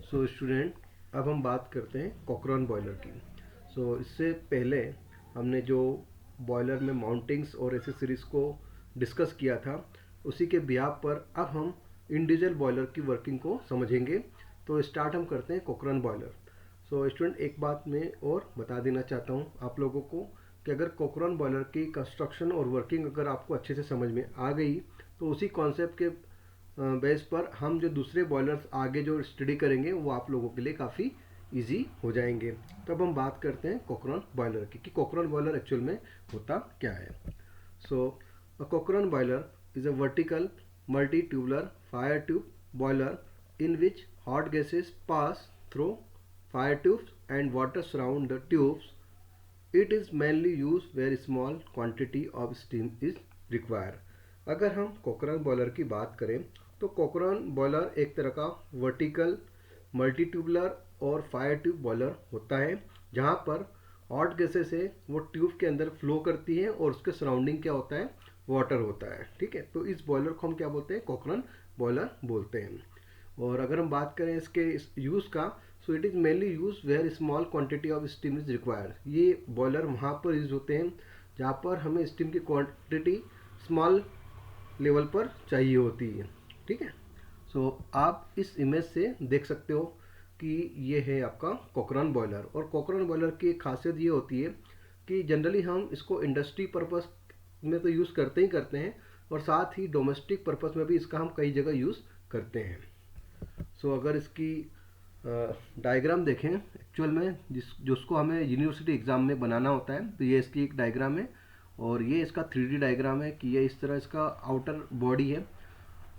So student, अब हम बात करते हैं कॉकरॉन बॉयलर की। इससे पहले हमने जो बॉयलर में माउंटिंग्स और एसेसरीज को डिस्कस किया था, उसी के बिहाफ पर अब हम इंडिविजुअल बॉयलर की वर्किंग को समझेंगे। तो स्टार्ट हम करते हैं कॉकरॉन बॉयलर। स्टूडेंट, एक बात मैं और बता देना चाहता हूँ आप लोगों को कि अगर कॉकरॉन बॉयलर की कंस्ट्रक्शन और वर्किंग अगर आपको अच्छे से समझ में आ गई, तो उसी कॉन्सेप्ट के बेस पर हम जो दूसरे बॉयलर्स आगे जो स्टडी करेंगे वो आप लोगों के लिए काफ़ी इजी हो जाएंगे। तब हम बात करते हैं कॉकरॉन बॉयलर की कि कॉकरॉन बॉयलर एक्चुअल में होता क्या है। A Cochran boiler is a vertical multi tubular fire tube boiler in which hot gases pass through fire tubes and water surround the tubes. It is mainly used where small quantity of steam is required. अगर हम कॉकरॉन boiler की बात करें तो कॉकरॉन boiler एक तरह का vertical multi tubular और फायर ट्यूब बॉयलर होता है, जहाँ पर हॉट गैसेस है वो ट्यूब के अंदर फ्लो करती है और उसके सराउंडिंग क्या होता है, वाटर होता है। ठीक है, तो इस बॉयलर को हम क्या बोलते हैं, कॉकरॉन बॉयलर बोलते हैं। और अगर हम बात करें इसके यूज़ का, so it is mainly use where small quantity of steam is required. ये बॉयलर वहाँ पर यूज़ होते हैं जहाँ पर हमें स्टीम की क्वांटिटी स्मॉल लेवल पर चाहिए होती है। ठीक है, आप इस इमेज से देख सकते हो कि ये है आपका कॉकरॉन बॉयलर। और कॉकरॉन बॉयलर की एक खासियत ये होती है कि जनरली हम इसको इंडस्ट्री पर्पस में तो यूज़ करते ही करते हैं, और साथ ही डोमेस्टिक पर्पस में भी इसका हम कई जगह यूज़ करते हैं। अगर इसकी डायग्राम देखें एक्चुअल में जिसको हमें यूनिवर्सिटी एग्ज़ाम में बनाना होता है, तो ये इसकी एक डायग्राम है और ये इसका 3D डायग्राम है कि ये इस तरह इसका आउटर बॉडी है।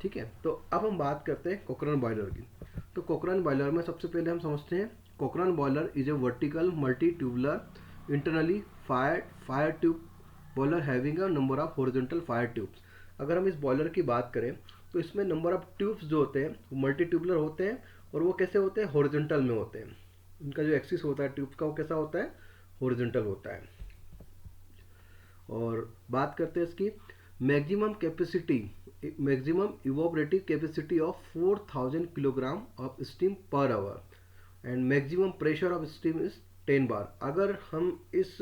ठीक है, तो अब हम बात करते हैं कॉकरॉन बॉयलर की। तो कॉकरॉन बॉयलर में सबसे पहले हम समझते हैं Cochran boiler is A vertical multi tubular internally fire tube boiler having a number of horizontal fire tubes. अगर हम इस बॉयलर की बात करें तो इसमें नंबर ऑफ ट्यूब्स जो होते हैं वो मल्टी ट्यूबुलर होते हैं, और वो कैसे होते हैं, हॉरिजॉन्टल में होते हैं। इनका जो एक्सिस होता है ट्यूब्स का वो कैसा होता है, हॉरिजॉन्टल होता है। और बात करते हैं इसकी maximum capacity, maximum evaporative capacity of 4000 kilogram of steam per hour and maximum pressure of steam is 10 बार। अगर हम इस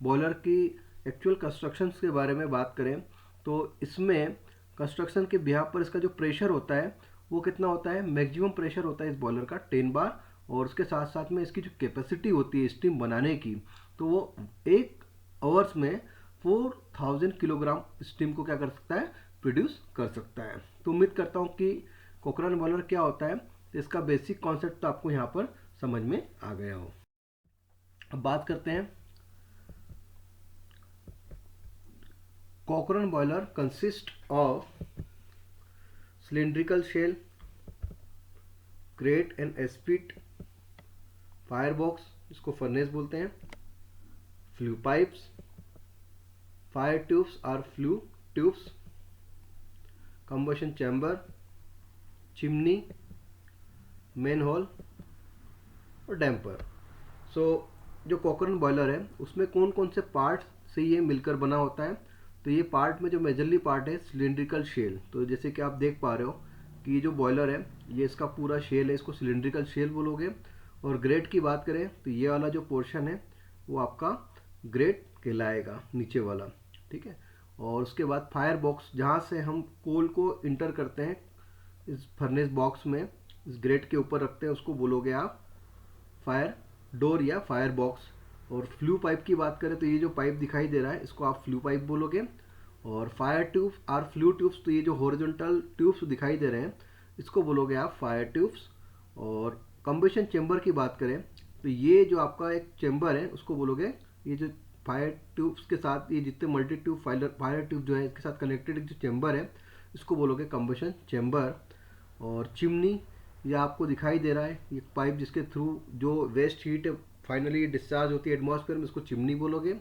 बॉयलर की एक्चुअल कंस्ट्रक्शन के बारे में बात करें तो इसमें कंस्ट्रक्शन के बिहाफ पर इसका जो प्रेशर होता है वो कितना होता है, मैक्सिमम प्रेशर होता है इस बॉयलर का 10 बार। और उसके साथ साथ में इसकी जो कैपेसिटी होती है स्टीम बनाने की, तो वो एक आवर्स में 4000 किलोग्राम स्टीम को क्या कर सकता है, प्रोड्यूस कर सकता है। तो उम्मीद करता हूँ कि कॉकरॉन बॉयलर क्या होता है, तो इसका बेसिक कॉन्सेप्ट तो आपको यहाँ पर समझ में आ गया हो। अब बात करते हैं Cochran boiler consist of cylindrical shell, grate and ashpit, fire box इसको फर्नेस बोलते हैं, फ्लू पाइप्स, फायर ट्यूब्स और flue tubes, combustion chamber, chimney, manhole और डैम्पर। जो कॉकरॉन बॉयलर है उसमें कौन कौन से पार्ट से ये मिलकर बना होता है, तो ये पार्ट में जो मेजरली पार्ट है सिलिंड्रिकल शेल। तो जैसे कि आप देख पा रहे हो कि ये जो बॉयलर है ये इसका पूरा शेल है, इसको सिलिंड्रिकल शेल बोलोगे। और ग्रेट की बात करें तो ये वाला जो पोर्शन है वो आपका ग्रेट कहलाएगा, नीचे वाला। ठीक है, और उसके बाद फायर बॉक्स, जहाँ से हम कोल को इंटर करते हैं इस फर्नेस बॉक्स में, इस ग्रेट के ऊपर रखते हैं, उसको बोलोगे आप फायर डोर या फायर बॉक्स। और फ्लू पाइप की बात करें तो ये जो पाइप दिखाई दे रहा है इसको आप फ्लू पाइप बोलोगे। और फायर ट्यूब्स और फ्लू ट्यूब्स, तो ये जो हॉरिजॉन्टल ट्यूब्स दिखाई दे रहे हैं इसको बोलोगे आप फायर ट्यूब्स। और कंबशन चेंबर की बात करें तो ये जो आपका एक चेंबर है उसको बोलोगे, ये जो फायर ट्यूब्स के साथ ये जितने मल्टी ट्यूब फायर ट्यूब जो है इसके साथ कनेक्टेड जो चेंबर है इसको बोलोगे कंबशन चेंबर। और चिमनी, ये आपको दिखाई दे रहा है, ये पाइप जिसके थ्रू जो वेस्ट हीट फाइनली डिस्चार्ज होती है एटमॉस्फेयर में, इसको चिमनी बोलोगे।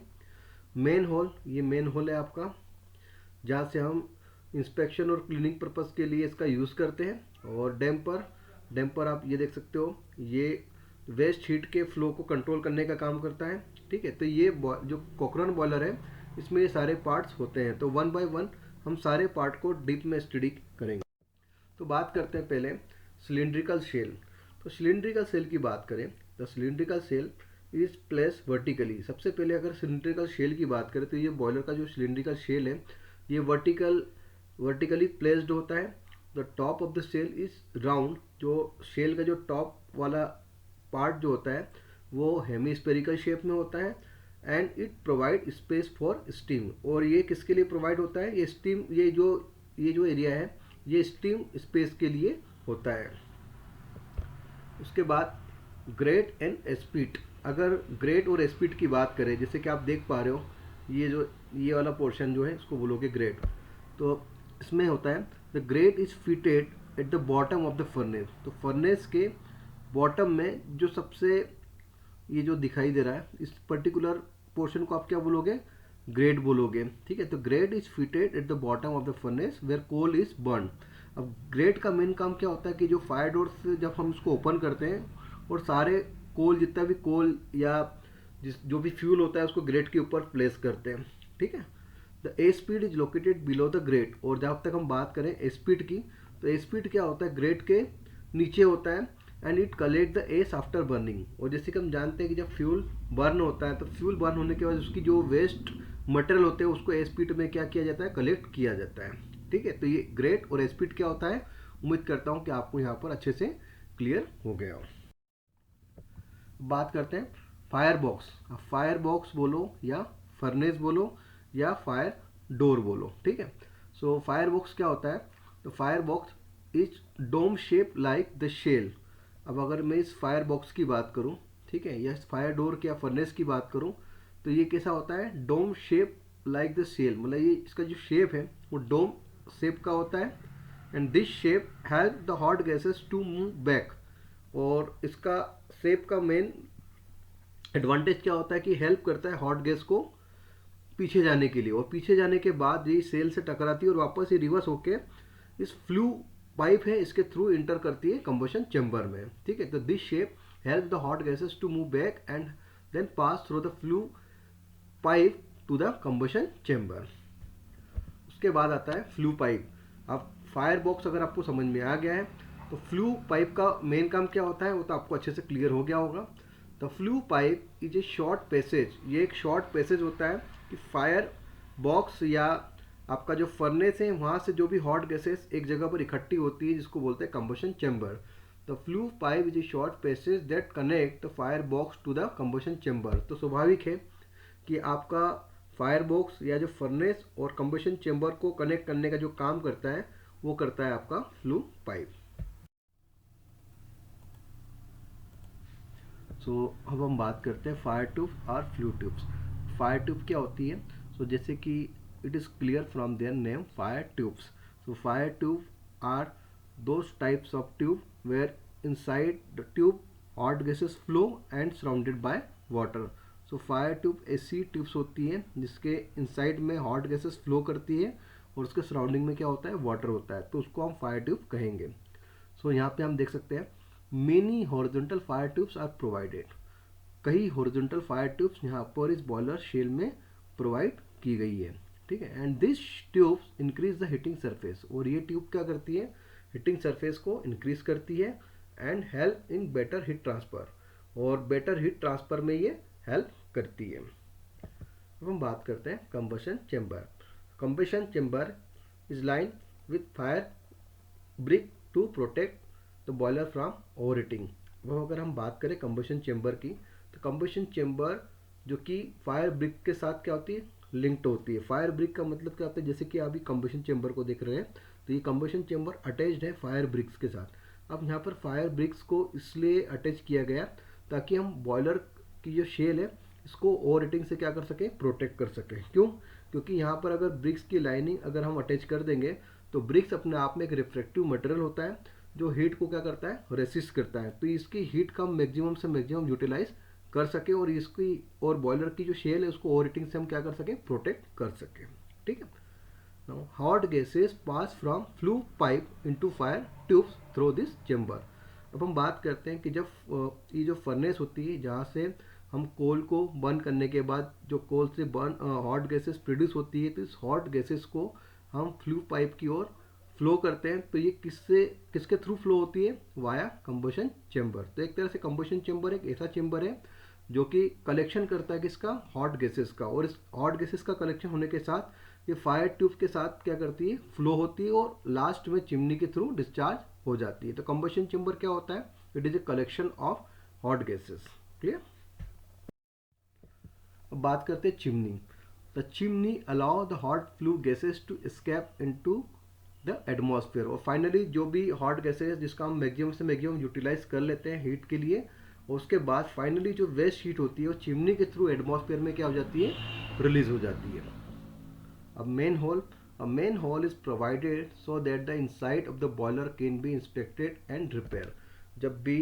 मेन होल, ये मेन होल है आपका जहाँ से हम इंस्पेक्शन और क्लीनिंग पर्पज़ के लिए इसका यूज़ करते हैं। और डैम्पर आप ये देख सकते हो, ये वेस्ट हीट के फ्लो को कंट्रोल करने का काम करता है। ठीक है, तो ये जो कॉकरॉन बॉयलर है इसमें ये सारे पार्ट्स होते हैं। तो वन बाय वन हम सारे पार्ट को डीप में स्टडी करेंगे। तो बात करते हैं पहले सिलिंड्रिकल शेल। तो सिलिंड्रिकल सेल की बात करें, the cylindrical shell is place vertically. सबसे पहले अगर सिलिंड्रिकल शेल की बात करें तो ये बॉयलर का जो सिलिंड्रिकल शेल है ये वर्टिकली प्लेस्ड होता है। The top of the shell is round, जो शेल का जो टॉप वाला पार्ट जो होता है वो हेमीस्फेरिकल शेप में होता है। And it provide space for steam, और ये किसके लिए प्रोवाइड होता है, ये स्टीम, ये जो एरिया है ये स्टीम स्पेस के लिए होता है। उसके बाद ग्रेट एंड एस्पीट। अगर ग्रेट और एस्पीट की बात करें, जैसे कि आप देख पा रहे हो ये वाला पोर्शन जो है इसको बोलोगे ग्रेट। तो इसमें होता है the grate is fitted at the bottom of the furnace. तो फर्नेस के बॉटम में जो सबसे ये जो दिखाई दे रहा है इस पर्टिकुलर पोर्शन को आप क्या बोलोगे, ग्रेट बोलोगे। ठीक है, तो grate is fitted at the bottom of the furnace where coal is burn. अब ग्रेट का मेन काम क्या होता है कि जो फायर डोर से जब हम इसको ओपन करते हैं और सारे कोल, जितना भी कोल या जो भी फ्यूल होता है उसको ग्रेट के ऊपर प्लेस करते हैं। ठीक है, the ashpit is located below the grate. और जब तक हम बात करें एस्पीड की, तो एस्पीड क्या होता है, ग्रेट के नीचे होता है। And it collect the S after burning. और जैसे कि हम जानते हैं कि जब फ्यूल बर्न होता है तो फ्यूल बर्न होने के बाद उसकी जो वेस्ट मटेरियल होते हैं उसको एस्पीड में क्या किया जाता है, कलेक्ट किया जाता है। ठीक है, तो ये ग्रेट और एस्पीड क्या होता है, उम्मीद करता हूँ कि आपको यहाँ पर अच्छे से क्लियर हो गया हो। बात करते हैं फायर बॉक्स। फायर बॉक्स बोलो या फर्नेस बोलो या फायर डोर बोलो। ठीक है, सो फायर बॉक्स क्या होता है, तो fire box is dome shape like the shell. अब अगर मैं इस फायर बॉक्स की बात करूं, ठीक है, या फायर डोर या फर्नेस की बात करूं, तो ये कैसा होता है, dome shape like the shell. मतलब ये इसका जो शेप है वो डोम शेप का होता है। And this shape help the hot gases to move back. और इसका शेप का मेन एडवांटेज क्या होता है कि हेल्प करता है हॉट गैस को पीछे जाने के लिए, और पीछे जाने के बाद ये सेल से टकराती है और वापस ये रिवर्स होके इस फ्लू पाइप है इसके थ्रू इंटर करती है कंबशन चैम्बर में। ठीक है, तो this shape help the hot gases to move back and then pass through the flue pipe to the combustion chamber. उसके बाद आता है फ्लू पाइप। अब फायर बॉक्स अगर आपको समझ में आ गया है तो फ्लू पाइप का मेन काम क्या होता है वो तो आपको अच्छे से क्लियर हो गया होगा। The flue pipe is a short passage. ये एक शॉर्ट पैसेज होता है कि फायर बॉक्स या आपका जो फर्नेस है वहाँ से जो भी हॉट गैसेस एक जगह पर इकट्ठी होती है जिसको बोलते हैं combustion chamber. The flue pipe is a short passage that connect the fire box to the combustion chamber. तो स्वाभाविक है कि आपका फायर बॉक्स या जो फर्नेस और कंबशन चैम्बर को कनेक्ट करने का जो काम करता है वो करता है आपका फ्लू पाइप। सो अब हम बात करते हैं फायर ट्यूब और फ्लू ट्यूब्स। फायर ट्यूब क्या होती है, सो जैसे कि it is clear from their name fire tubes. So fire tube are those types of tube where inside the tube hot gases flow and surrounded by water. So fire tube ऐसी tubes होती हैं जिसके inside में hot gases flow करती है और उसके surrounding में क्या होता है, वाटर होता है, तो उसको हम फायर ट्यूब कहेंगे। सो यहाँ पे हम देख सकते हैं many horizontal fire tubes are provided. कई हॉरिजॉन्टल फायर ट्यूब्स यहाँ पर इस बॉयलर शेल में प्रोवाइड की गई है। ठीक है, and this tubes increase the heating surface. और ये ट्यूब क्या करती है, हीटिंग सरफेस को इंक्रीज करती है and help in better heat transfer. और बेटर हीट ट्रांसफर में ये हेल्प करती है। अब हम बात करते हैं combustion chamber. Combustion chamber is line with fire brick to protect the boiler from overheating. वो अगर हम बात करें कंबशन चैम्बर की, तो कंबशन चैम्बर जो कि फायर ब्रिक के साथ क्या होती है, लिंक्ड होती है। फायर ब्रिक का मतलब क्या होता है, जैसे कि अभी कंबशन चैम्बर को देख रहे हैं तो ये कंबशन चैम्बर अटैच्ड है फायर ब्रिक्स के साथ। अब यहाँ पर फायर ब्रिक्स को इसलिए अटैच किया गया ताकि हम बॉयलर की जो शेल है इसको ओवर हीटिंग से क्या कर सकें, प्रोटेक्ट कर सकें। क्यों, क्योंकि यहाँ पर अगर ब्रिक्स की लाइनिंग अगर हम अटैच कर देंगे तो ब्रिक्स अपने आप में एक रिफ्लेक्टिव मटेरियल होता है जो हीट को क्या करता है, रेसिस्ट करता है। तो इसकी हीट का मैक्सिमम से मैक्सिमम यूटिलाइज कर सके और इसकी और बॉयलर की जो शेल है उसको ओवर हीटिंग से हम क्या कर सकें, प्रोटेक्ट कर सकें। ठीक है, now hot gases pass from flue pipe into fire tubes through this chamber। अब हम बात करते हैं कि जब ये जो फर्नेस होती है जहाँ से हम कोल को बर्न करने के बाद जो कोल से बर्न हॉट गैसेस प्रोड्यूस होती है, तो इस हॉट गैसेस को हम फ्लू पाइप की ओर फ्लो करते हैं तो ये किसके थ्रू फ्लो होती है? Via combustion chamber. तो एक तरह से कंबशन चेम्बर एक ऐसा चेम्बर है जो कि कलेक्शन करता है किसका? हॉट गैसेस का। और इस हॉट गैसेस का कलेक्शन होने के साथ ये फायर ट्यूब के साथ क्या करती है? फ्लो होती है और लास्ट में चिमनी के थ्रू डिस्चार्ज हो जाती है। तो कंबशन चेम्बर क्या होता है? It is a collection of hot gases. Clear? अब बात करते हैं chimney. The chimney allow the hot flue gases to escape into the atmosphere. और फाइनली जो भी हॉट गैसेस जिसका हम मैक्सिमम से मैक्सिमम यूटिलाइज कर लेते हैं हीट के लिए, और उसके बाद फाइनली जो वेस्ट हीट होती है वो चिमनी के थ्रू एटमॉस्फेयर में क्या हो जाती है? रिलीज हो जाती है। अब main whole is provided so that the inside of the boiler can be inspected and repair. जब भी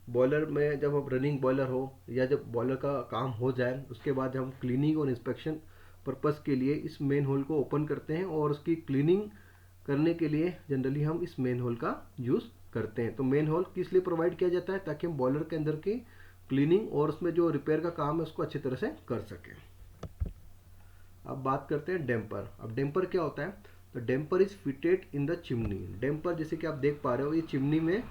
बॉयलर में जब अब रनिंग बॉयलर हो या जब बॉयलर का काम हो जाए उसके बाद हम क्लीनिंग और इंस्पेक्शन पर्पस के लिए इस मेन होल को ओपन करते हैं, और उसकी क्लीनिंग करने के लिए जनरली हम इस मेन होल का यूज़ करते हैं। तो मेन होल किस लिए प्रोवाइड किया जाता है? ताकि हम बॉयलर के अंदर की क्लीनिंग और उसमें जो रिपेयर का काम है उसको अच्छी तरह से कर सकें। अब बात करते हैं डैम्पर। अब डैम्पर क्या होता है? तो damper is fitted in the chimney. Damper जैसे कि आप देख पा रहे हो ये चिमनी में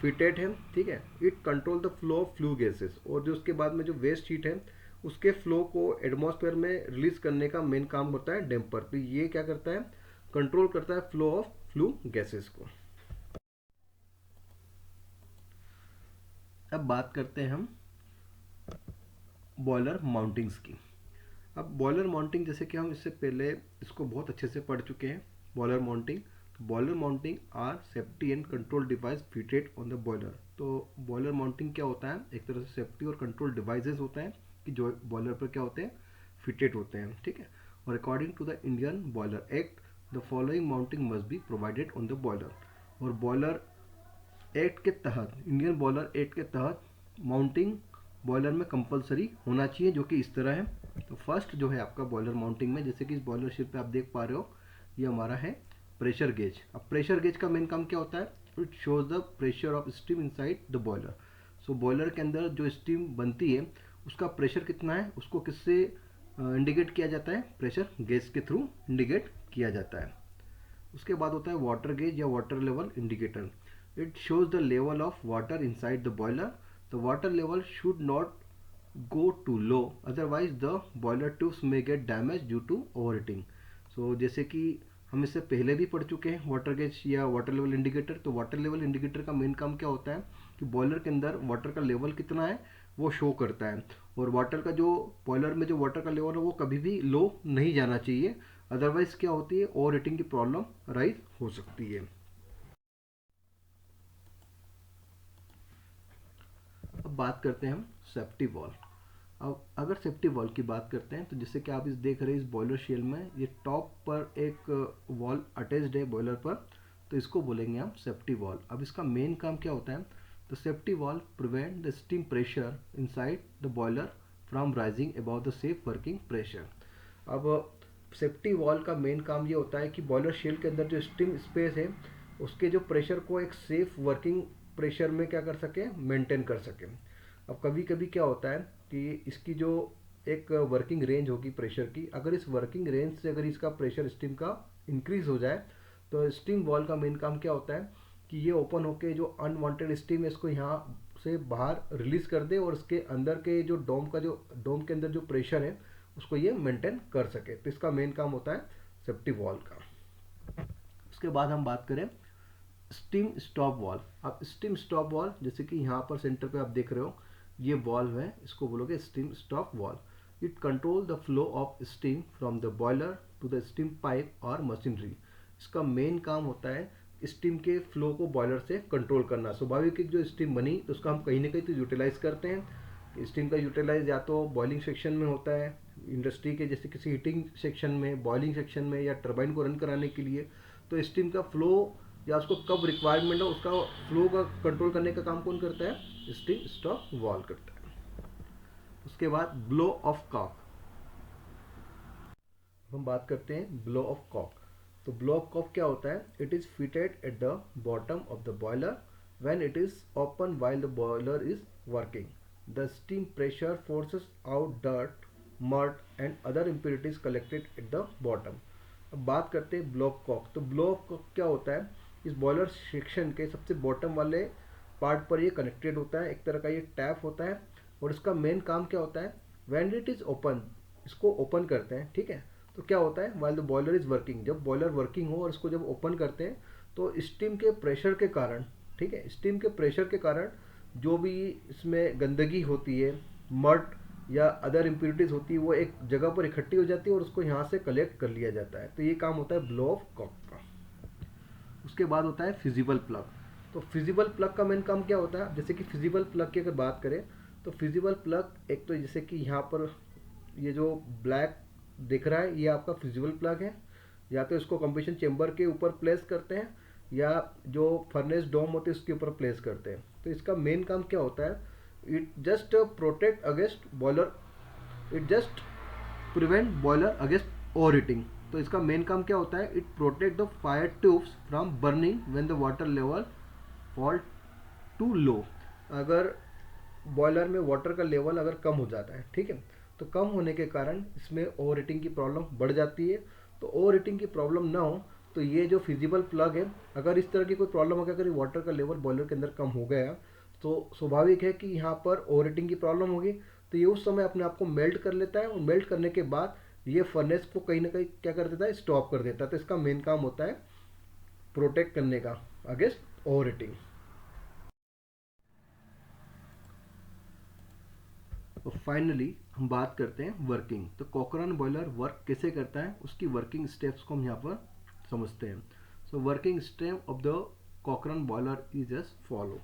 फिटेड है, ठीक है। It control the flow of flue gases. और जो उसके बाद में जो वेस्ट हीट है उसके फ्लो को एटमॉस्फेयर में रिलीज करने का मेन काम होता है डैम्पर। तो ये क्या करता है? कंट्रोल करता है फ्लो ऑफ फ्लू गैसेस को। अब बात करते हैं हम बॉयलर माउंटिंग्स की। अब बॉयलर माउंटिंग जैसे कि हम इससे पहले इसको बहुत अच्छे से पढ़ चुके हैं। बॉयलर माउंटिंग, तो boiler mounting are safety and control device fitted on the boiler. तो बॉयलर माउंटिंग क्या होता है? एक तरह से सेफ्टी और कंट्रोल डिवाइसेस होता है कि जो बॉयलर पर क्या होते हैं? फिटेड होते हैं, ठीक है। और according to the Indian boiler act the following mounting must be provided on the boiler. और बॉयलर एक्ट के तहत, इंडियन बॉयलर एक्ट के तहत माउंटिंग बॉयलर में कंपलसरी होना चाहिए, जो कि इस तरह है। तो फर्स्ट जो है आपका बॉयलर माउंटिंग में, जैसे कि इस बॉयलर शिप पे आप देख पा रहे हो, ये हमारा है प्रेशर गेज। अब प्रेशर गेज का मेन काम क्या होता है? It shows the pressure of steam inside the boiler. So boiler के अंदर जो स्टीम बनती है उसका प्रेशर कितना है उसको किससे इंडिकेट किया जाता है? प्रेशर गेज के थ्रू इंडिकेट किया जाता है। उसके बाद होता है वाटर गेज या water level indicator. It shows the level of water inside the boiler. The water level should not go too low, otherwise the boiler tubes may get damaged due to overheating. So जैसे कि हम इससे पहले भी पढ़ चुके हैं water gauge या वाटर लेवल इंडिकेटर। तो वाटर लेवल इंडिकेटर का मेन काम क्या होता है कि बॉयलर के अंदर वाटर का लेवल कितना है वो शो करता है। और वाटर का जो बॉयलर में जो वाटर का लेवल है वो कभी भी लो नहीं जाना चाहिए, अदरवाइज क्या होती है? ओवर हीटिंग की प्रॉब्लम राइज हो सकती है। अब बात करते हैं हम सेफ्टी वॉल्व। अब अगर सेफ्टी वॉल्व की बात करते हैं तो जैसे कि आप इस देख रहे हैं इस बॉयलर शेल में ये टॉप पर एक वॉल्व अटैच्ड है बॉयलर पर, तो इसको बोलेंगे हम सेफ्टी वॉल्व। अब इसका मेन काम क्या होता है? तो safety valve prevent the steam pressure inside the boiler from rising about the safe working pressure. अब सेफ्टी वॉल्व का मेन काम ये होता है कि बॉयलर शेल के अंदर जो स्टीम स्पेस है उसके जो प्रेशर को एक सेफ वर्किंग प्रेशर में क्या कर सके? मेंटेन कर सके। अब कभी कभी क्या होता है कि इसकी जो एक वर्किंग रेंज होगी प्रेशर की, अगर इस वर्किंग रेंज से अगर इसका प्रेशर स्टीम का इंक्रीज हो जाए तो स्टीम वॉल्व का मेन काम क्या होता है कि ये ओपन होके जो अनवांटेड स्टीम है इसको यहाँ से बाहर रिलीज कर दे और इसके अंदर के जो डोम के अंदर जो प्रेशर है उसको ये मेंटेन कर सके। तो इसका मेन काम होता है सेफ्टी वॉल्व का। उसके बाद हम बात करें स्टीम स्टॉप वॉल्व। अब स्टीम स्टॉप वॉल्व जैसे कि यहाँ पर सेंटर पे आप देख रहे हो ये वॉल्व है, इसको बोलोगे steam stop valve. It control the flow of steam from the boiler to the steam pipe और मशीनरी। इसका मेन काम होता है स्टीम के फ्लो को बॉयलर से कंट्रोल करना। स्वाभाविक जो स्टीम बनी तो उसका हम कहीं ना कहीं तो यूटिलाइज करते हैं। स्टीम का यूटिलाइज या तो बॉइलिंग सेक्शन में होता है इंडस्ट्री के, जैसे किसी हीटिंग सेक्शन में, बॉइलिंग सेक्शन में, या टरबाइन को रन कराने के लिए। तो स्टीम का फ्लो या उसको कब रिक्वायरमेंट हो उसका फ्लो का कंट्रोल करने का काम कौन करता है? स्टीम स्टॉप वॉल्व करता है। उसके बाद ब्लो ऑफ कॉक। हम बात करते हैं ब्लो ऑफ कॉक। तो ब्लो ऑफ कॉक क्या होता है? It is fitted at the bottom of the boiler when it is open while the boiler is working. The steam pressure forces out dirt, mud and other impurities collected at the bottom. अब बात करते हैं blow up Kock. तो blow up Kock क्या होता है, इस boiler section के सबसे बॉटम वाले पार्ट पर ये कनेक्टेड होता है, एक तरह का ये टैप होता है। और इसका मेन काम क्या होता है, व्हेन इट इज ओपन, इसको ओपन करते हैं, ठीक है। तो क्या होता है, while the boiler is working, जब बॉयलर वर्किंग हो और इसको जब ओपन करते हैं तो स्टीम के प्रेशर के कारण, ठीक है, स्टीम के प्रेशर के कारण जो भी इसमें गंदगी होती है, मड या अदर इम्प्योरिटीज होती है, वो एक जगह पर इकट्ठी हो जाती है और उसको यहाँ से कलेक्ट कर लिया जाता है। तो ये काम होता है ब्लो ऑफ कॉक का। उसके बाद होता है फिजिबल प्लग। तो फिजिबल प्लग का मेन काम क्या होता है, जैसे कि फिजिबल प्लग की अगर बात करें तो फिजिबल प्लग एक तो जैसे कि यहाँ पर ये जो ब्लैक दिख रहा है ये आपका फिजिबल प्लग है। या तो इसको कंप्रेशन चेंबर के ऊपर प्लेस करते हैं या जो फर्नेस डोम होती है उसके ऊपर प्लेस करते हैं। तो इसका मेन काम क्या होता है, it just protect against boiler, it just prevent boiler against overheating. तो इसका मेन काम क्या होता है, it protect the fire tubes from burning when the water level fall too low. अगर बॉयलर में वाटर का लेवल अगर कम हो जाता है, ठीक है, तो कम होने के कारण इसमें ओवर हीटिंग की प्रॉब्लम बढ़ जाती है। तो ओवर हीटिंग की प्रॉब्लम ना हो तो ये जो फिजिबल प्लग है, अगर इस तरह की कोई प्रॉब्लम हो गया, अगर वाटर का लेवल बॉयलर के अंदर कम हो गया तो स्वाभाविक है कि यहाँ पर ओवर हीटिंग की प्रॉब्लम होगी। तो ये उस समय अपने आप को मेल्ट कर लेता है और मेल्ट करने के बाद ये फर्नेस को कहीं ना कहीं क्या कर देता है, स्टॉप कर देता है। तो इसका मेन काम होता है प्रोटेक्ट करने का अगेंस्ट ओवर हीटिंग। तो फाइनली हम बात करते हैं वर्किंग। तो कॉकरॉन बॉयलर वर्क कैसे करता है, उसकी वर्किंग स्टेप्स को हम यहाँ पर समझते हैं। So working step of the Cochran boiler is as follow.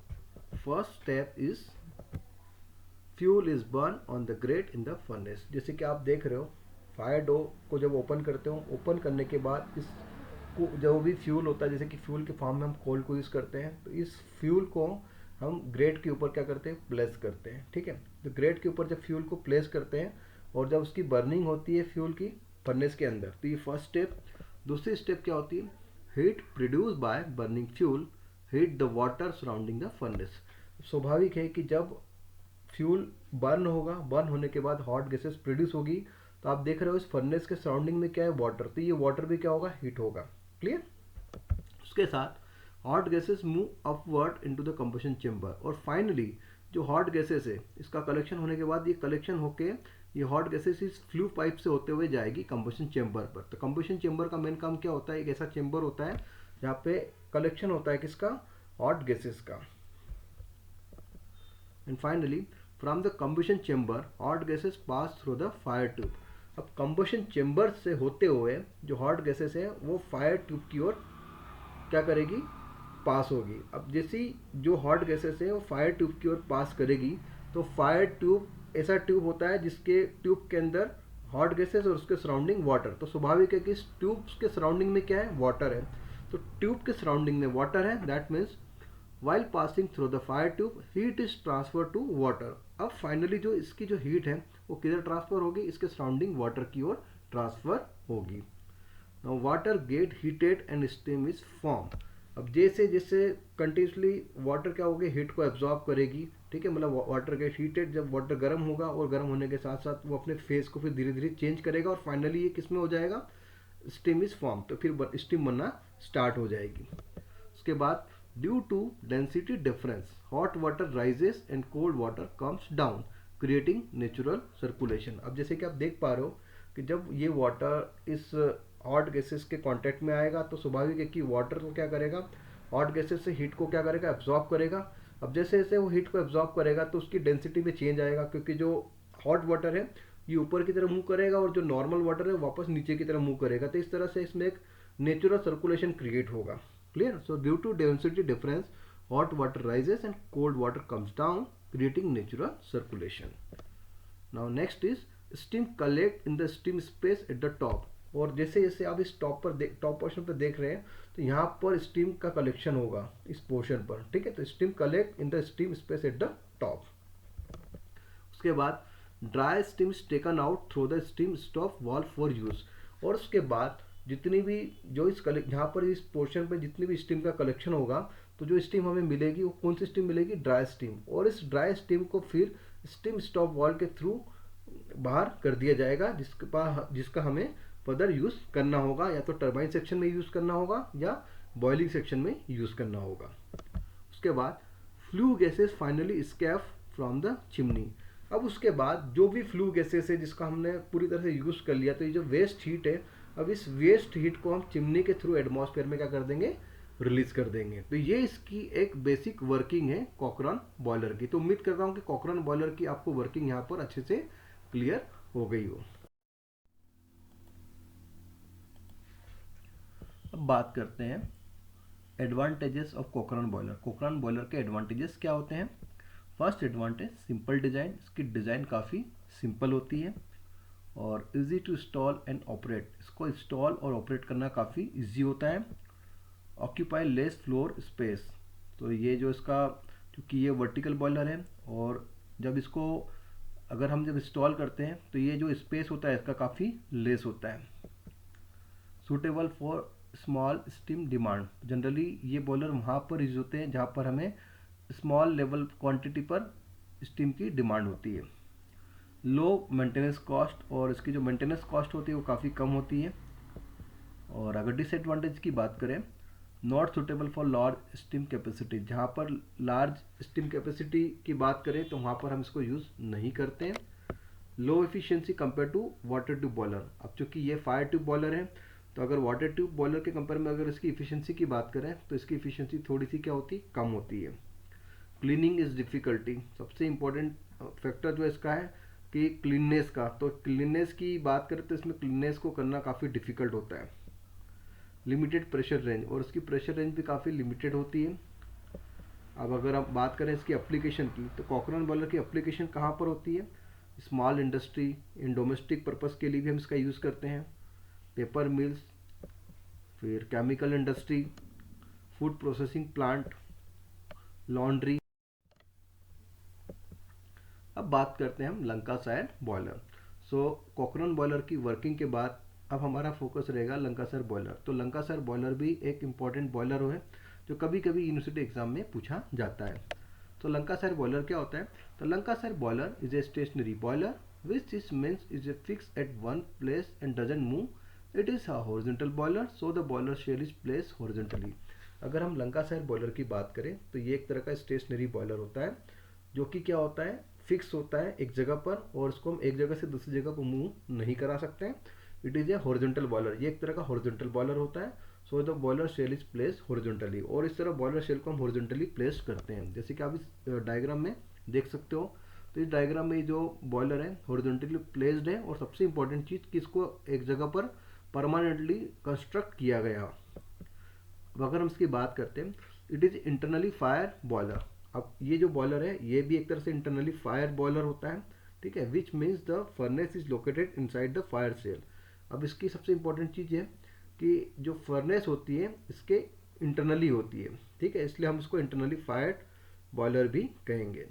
First step is fuel is burn on the grate in the furnace. जैसे कि आप देख रहे हो फायर डो को जब ओपन करते हो, ओपन करने के बाद इस को जो भी फ्यूल होता है, जैसे कि फ्यूल के फॉर्म में हम कोल को यूज़ करते हैं, तो इस फ्यूल को हम ग्रेट के ऊपर क्या करते हैं, प्लेस करते हैं, ठीक है। तो ग्रेट के ऊपर जब फ्यूल को प्लेस करते हैं और जब उसकी बर्निंग होती है फ्यूल की फर्नेस के अंदर, तो ये फर्स्ट स्टेप। दूसरी स्टेप क्या होती है, heat produce by burning fuel heat the water surrounding the furnace. स्वाभाविक है कि जब फ्यूल बर्न होगा, बर्न होने के बाद हॉट गैसेस प्रोड्यूस होगी, तो आप देख रहे हो इस फर्नेस के सराउंडिंग में क्या है, वाटर। तो ये वाटर भी क्या होगा, हीट होगा। क्लियर। उसके साथ hot gases move upward into the combustion chamber. और फाइनली जो हॉट गैसेस है इसका कलेक्शन होने के बाद ये कलेक्शन होके ये हॉट गैसेस इस फ्लू पाइप से होते हुए जाएगी कंबशन चेंबर पर। तो कंबशन चेंबर का मेन काम क्या होता है, एक ऐसा चेंबर होता है जहाँ पे कलेक्शन होता है किसका, हॉट गैसेस का। And finally from the combustion chamber hot gases pass through the fire tube. अब कंबशन चेंबर से होते हुए जो हॉट गैसेस है वो फायर ट्यूब की ओर क्या करेगी, पास होगी। अब जैसी जो हॉट गैसेस है वो फायर ट्यूब की ओर पास करेगी, तो फायर ट्यूब ऐसा ट्यूब होता है जिसके ट्यूब के अंदर हॉट गैसेस और उसके सराउंडिंग वाटर। तो स्वाभाविक है कि इस ट्यूब के सराउंडिंग में क्या है, वाटर है। तो ट्यूब के सराउंडिंग में वाटर है, that means while passing through the fire tube heat is transferred to water। अब फाइनली जो इसकी जो हीट है वो किधर ट्रांसफर होगी, इसके सराउंडिंग वाटर की ओर ट्रांसफर होगी। Now water gate heated and steam is form. अब जैसे जैसे कंटिन्यूसली वाटर क्या होगी, हीट को एब्जॉर्ब करेगी, ठीक है, मतलब वाटर गेट हीटेड, जब वाटर गर्म होगा और गर्म होने के साथ साथ वो अपने फेस को फिर धीरे धीरे चेंज करेगा और फाइनली ये किस में हो जाएगा, स्टीम इज फॉर्म। तो फिर स्टीम बनना स्टार्ट हो जाएगी। उसके बाद due to density difference hot water rises and cold water comes down creating natural circulation. अब जैसे कि आप देख पा रहे हो कि जब ये वाटर इस हॉट गैसेस के कांटेक्ट में आएगा तो स्वाभाविक है कि वाटर को क्या करेगा, हॉट गैसेस से हीट को क्या करेगा, एब्जॉर्ब करेगा। अब जैसे जैसे वो हीट को एब्जॉर्ब करेगा तो उसकी डेंसिटी में चेंज आएगा, क्योंकि जो हॉट वाटर है ये ऊपर की तरफ मूव करेगा और जो नॉर्मल वाटर है वापस नीचे की तरफ मूव करेगा। तो इस तरह से इसमें एक नेचुरल सर्कुलेशन क्रिएट होगा। Clear? So due to density difference, hot water rises and cold water comes down, creating natural circulation. Now next is steam collect in the steam space at the top। और जैसे जैसे आप इस top portion पर देख रहे हैं तो यहाँ पर स्टीम का कलेक्शन होगा इस पोर्शन पर, ठीक है। तो steam collect in the steam space at the top. उसके बाद dry steam is taken out through the steam stop valve for use. और उसके बाद जितनी भी जो इस यहाँ पर इस पोर्शन पे जितनी भी स्टीम का कलेक्शन होगा तो जो स्टीम हमें मिलेगी वो कौन सी स्टीम मिलेगी, ड्राई स्टीम। और इस ड्राई स्टीम को फिर स्टीम स्टॉप वाल्व के थ्रू बाहर कर दिया जाएगा जिसका हमें फर्दर यूज़ करना होगा, या तो टरबाइन सेक्शन में यूज़ करना होगा या बॉइलिंग सेक्शन में यूज़ करना होगा। उसके बाद flue gases finally escape from the chimney. अब उसके बाद जो भी फ्लू गैसेस है जिसका हमने पूरी तरह से यूज़ कर लिया, तो ये जो वेस्ट हीट है, अब इस वेस्ट हीट को हम चिमनी के थ्रू एटमॉस्फेयर में क्या कर देंगे, रिलीज कर देंगे। तो ये इसकी एक बेसिक वर्किंग है कॉकरॉन बॉयलर की। तो उम्मीद करता हूँ कि कॉकरॉन बॉयलर की आपको वर्किंग यहाँ पर अच्छे से क्लियर हो गई हो। अब बात करते हैं advantages of Cochran boiler. Cochran boiler के एडवांटेजेस क्या होते हैं? फर्स्ट एडवांटेज सिंपल डिज़ाइन, इसकी डिज़ाइन काफ़ी सिंपल होती है और easy to install and operate, इसको इंस्टॉल और ऑपरेट करना काफ़ी इजी होता है। ऑक्यूपाई लेस फ्लोर स्पेस, तो ये जो इसका, क्योंकि ये वर्टिकल बॉयलर है और जब इसको अगर हम जब इंस्टॉल करते हैं तो ये जो स्पेस होता है इसका काफ़ी लेस होता है। Suitable for small steam demand, generally ये बॉयलर वहाँ पर यूज होते हैं जहाँ पर हमें स्मॉल लेवल क्वांटिटी पर स्टीम की डिमांड होती है। लो मेंटेनेंस कॉस्ट, और इसकी जो मेंटेनेंस कॉस्ट होती है वो काफ़ी कम होती है। और अगर डिसएडवांटेज की बात करें, not suitable for large steam capacity, जहाँ पर लार्ज स्टीम कैपेसिटी की बात करें तो वहाँ पर हम इसको यूज़ नहीं करते हैं। Low efficiency compare to water tube boiler, अब चूंकि ये फायर ट्यूब बॉयलर है तो अगर वाटर ट्यूब बॉयलर के कंपेयर में अगर इसकी इफिशिएंसी की बात करें तो इसकी इफिशिएंसी थोड़ी सी क्या होती, कम होती है। क्लीनिंग इज डिफ़िकल्टी, सबसे इम्पोर्टेंट फैक्टर जो इसका है कि क्लीननेस का, तो क्लीननेस की बात करें तो इसमें क्लीननेस को करना काफ़ी डिफ़िकल्ट होता है। लिमिटेड प्रेशर रेंज, और इसकी प्रेशर रेंज भी काफ़ी लिमिटेड होती है। अब अगर हम बात करें इसकी एप्लीकेशन की, तो कॉकरॉन बॉयलर की एप्लीकेशन कहाँ पर होती है? Small industry, in domestic purpose के लिए भी हम इसका यूज़ करते हैं, पेपर मिल्स, फिर chemical industry, food processing plant, laundry. अब बात करते हैं हम लंकासायर बॉयलर। सो कॉकरॉन बॉयलर की वर्किंग के बाद अब हमारा फोकस रहेगा लंकासायर बॉयलर। तो लंकासायर बॉयलर भी एक इम्पॉर्टेंट बॉयलर है जो कभी कभी यूनिवर्सिटी एग्जाम में पूछा जाता है। तो लंकासायर बॉयलर क्या होता है? तो Lancashire boiler is a stationary boiler which is means is a fix at one place and doesn't move. It is a horizontal boiler, so the boiler shell is place horizontally. अगर हम Lancashire boiler की बात करें तो ये एक तरह का स्टेशनरी बॉयलर होता है जो कि क्या होता है, फिक्स होता है एक जगह पर, और उसको हम एक जगह से दूसरी जगह पर मूव नहीं करा सकते हैं। It is a horizontal boiler, ये एक तरह का हॉरिजॉन्टल बॉयलर होता है। So the boiler shell is place horizontally, और इस तरह बॉयलर शेल को हम हॉरिजॉन्टली प्लेस करते हैं, जैसे कि आप इस डायग्राम में देख सकते हो। तो इस डायग्राम में जो बॉयलर है हॉरिजॉन्टली प्लेस्ड है, और सबसे इंपॉर्टेंट चीज़ कि इसको एक जगह पर परमानेंटली कंस्ट्रक्ट किया गया। अब अगर हम इसकी बात करते हैं, it is internally fire boiler. अब ये जो बॉयलर है ये भी एक तरह से इंटरनली फायर बॉयलर होता है, ठीक है, which means the furnace is located inside the fire cell. अब इसकी सबसे इंपॉर्टेंट चीज़ है कि जो फर्नेस होती है इसके इंटरनली होती है, ठीक है, इसलिए हम इसको इंटरनली फायर्ड बॉयलर भी कहेंगे।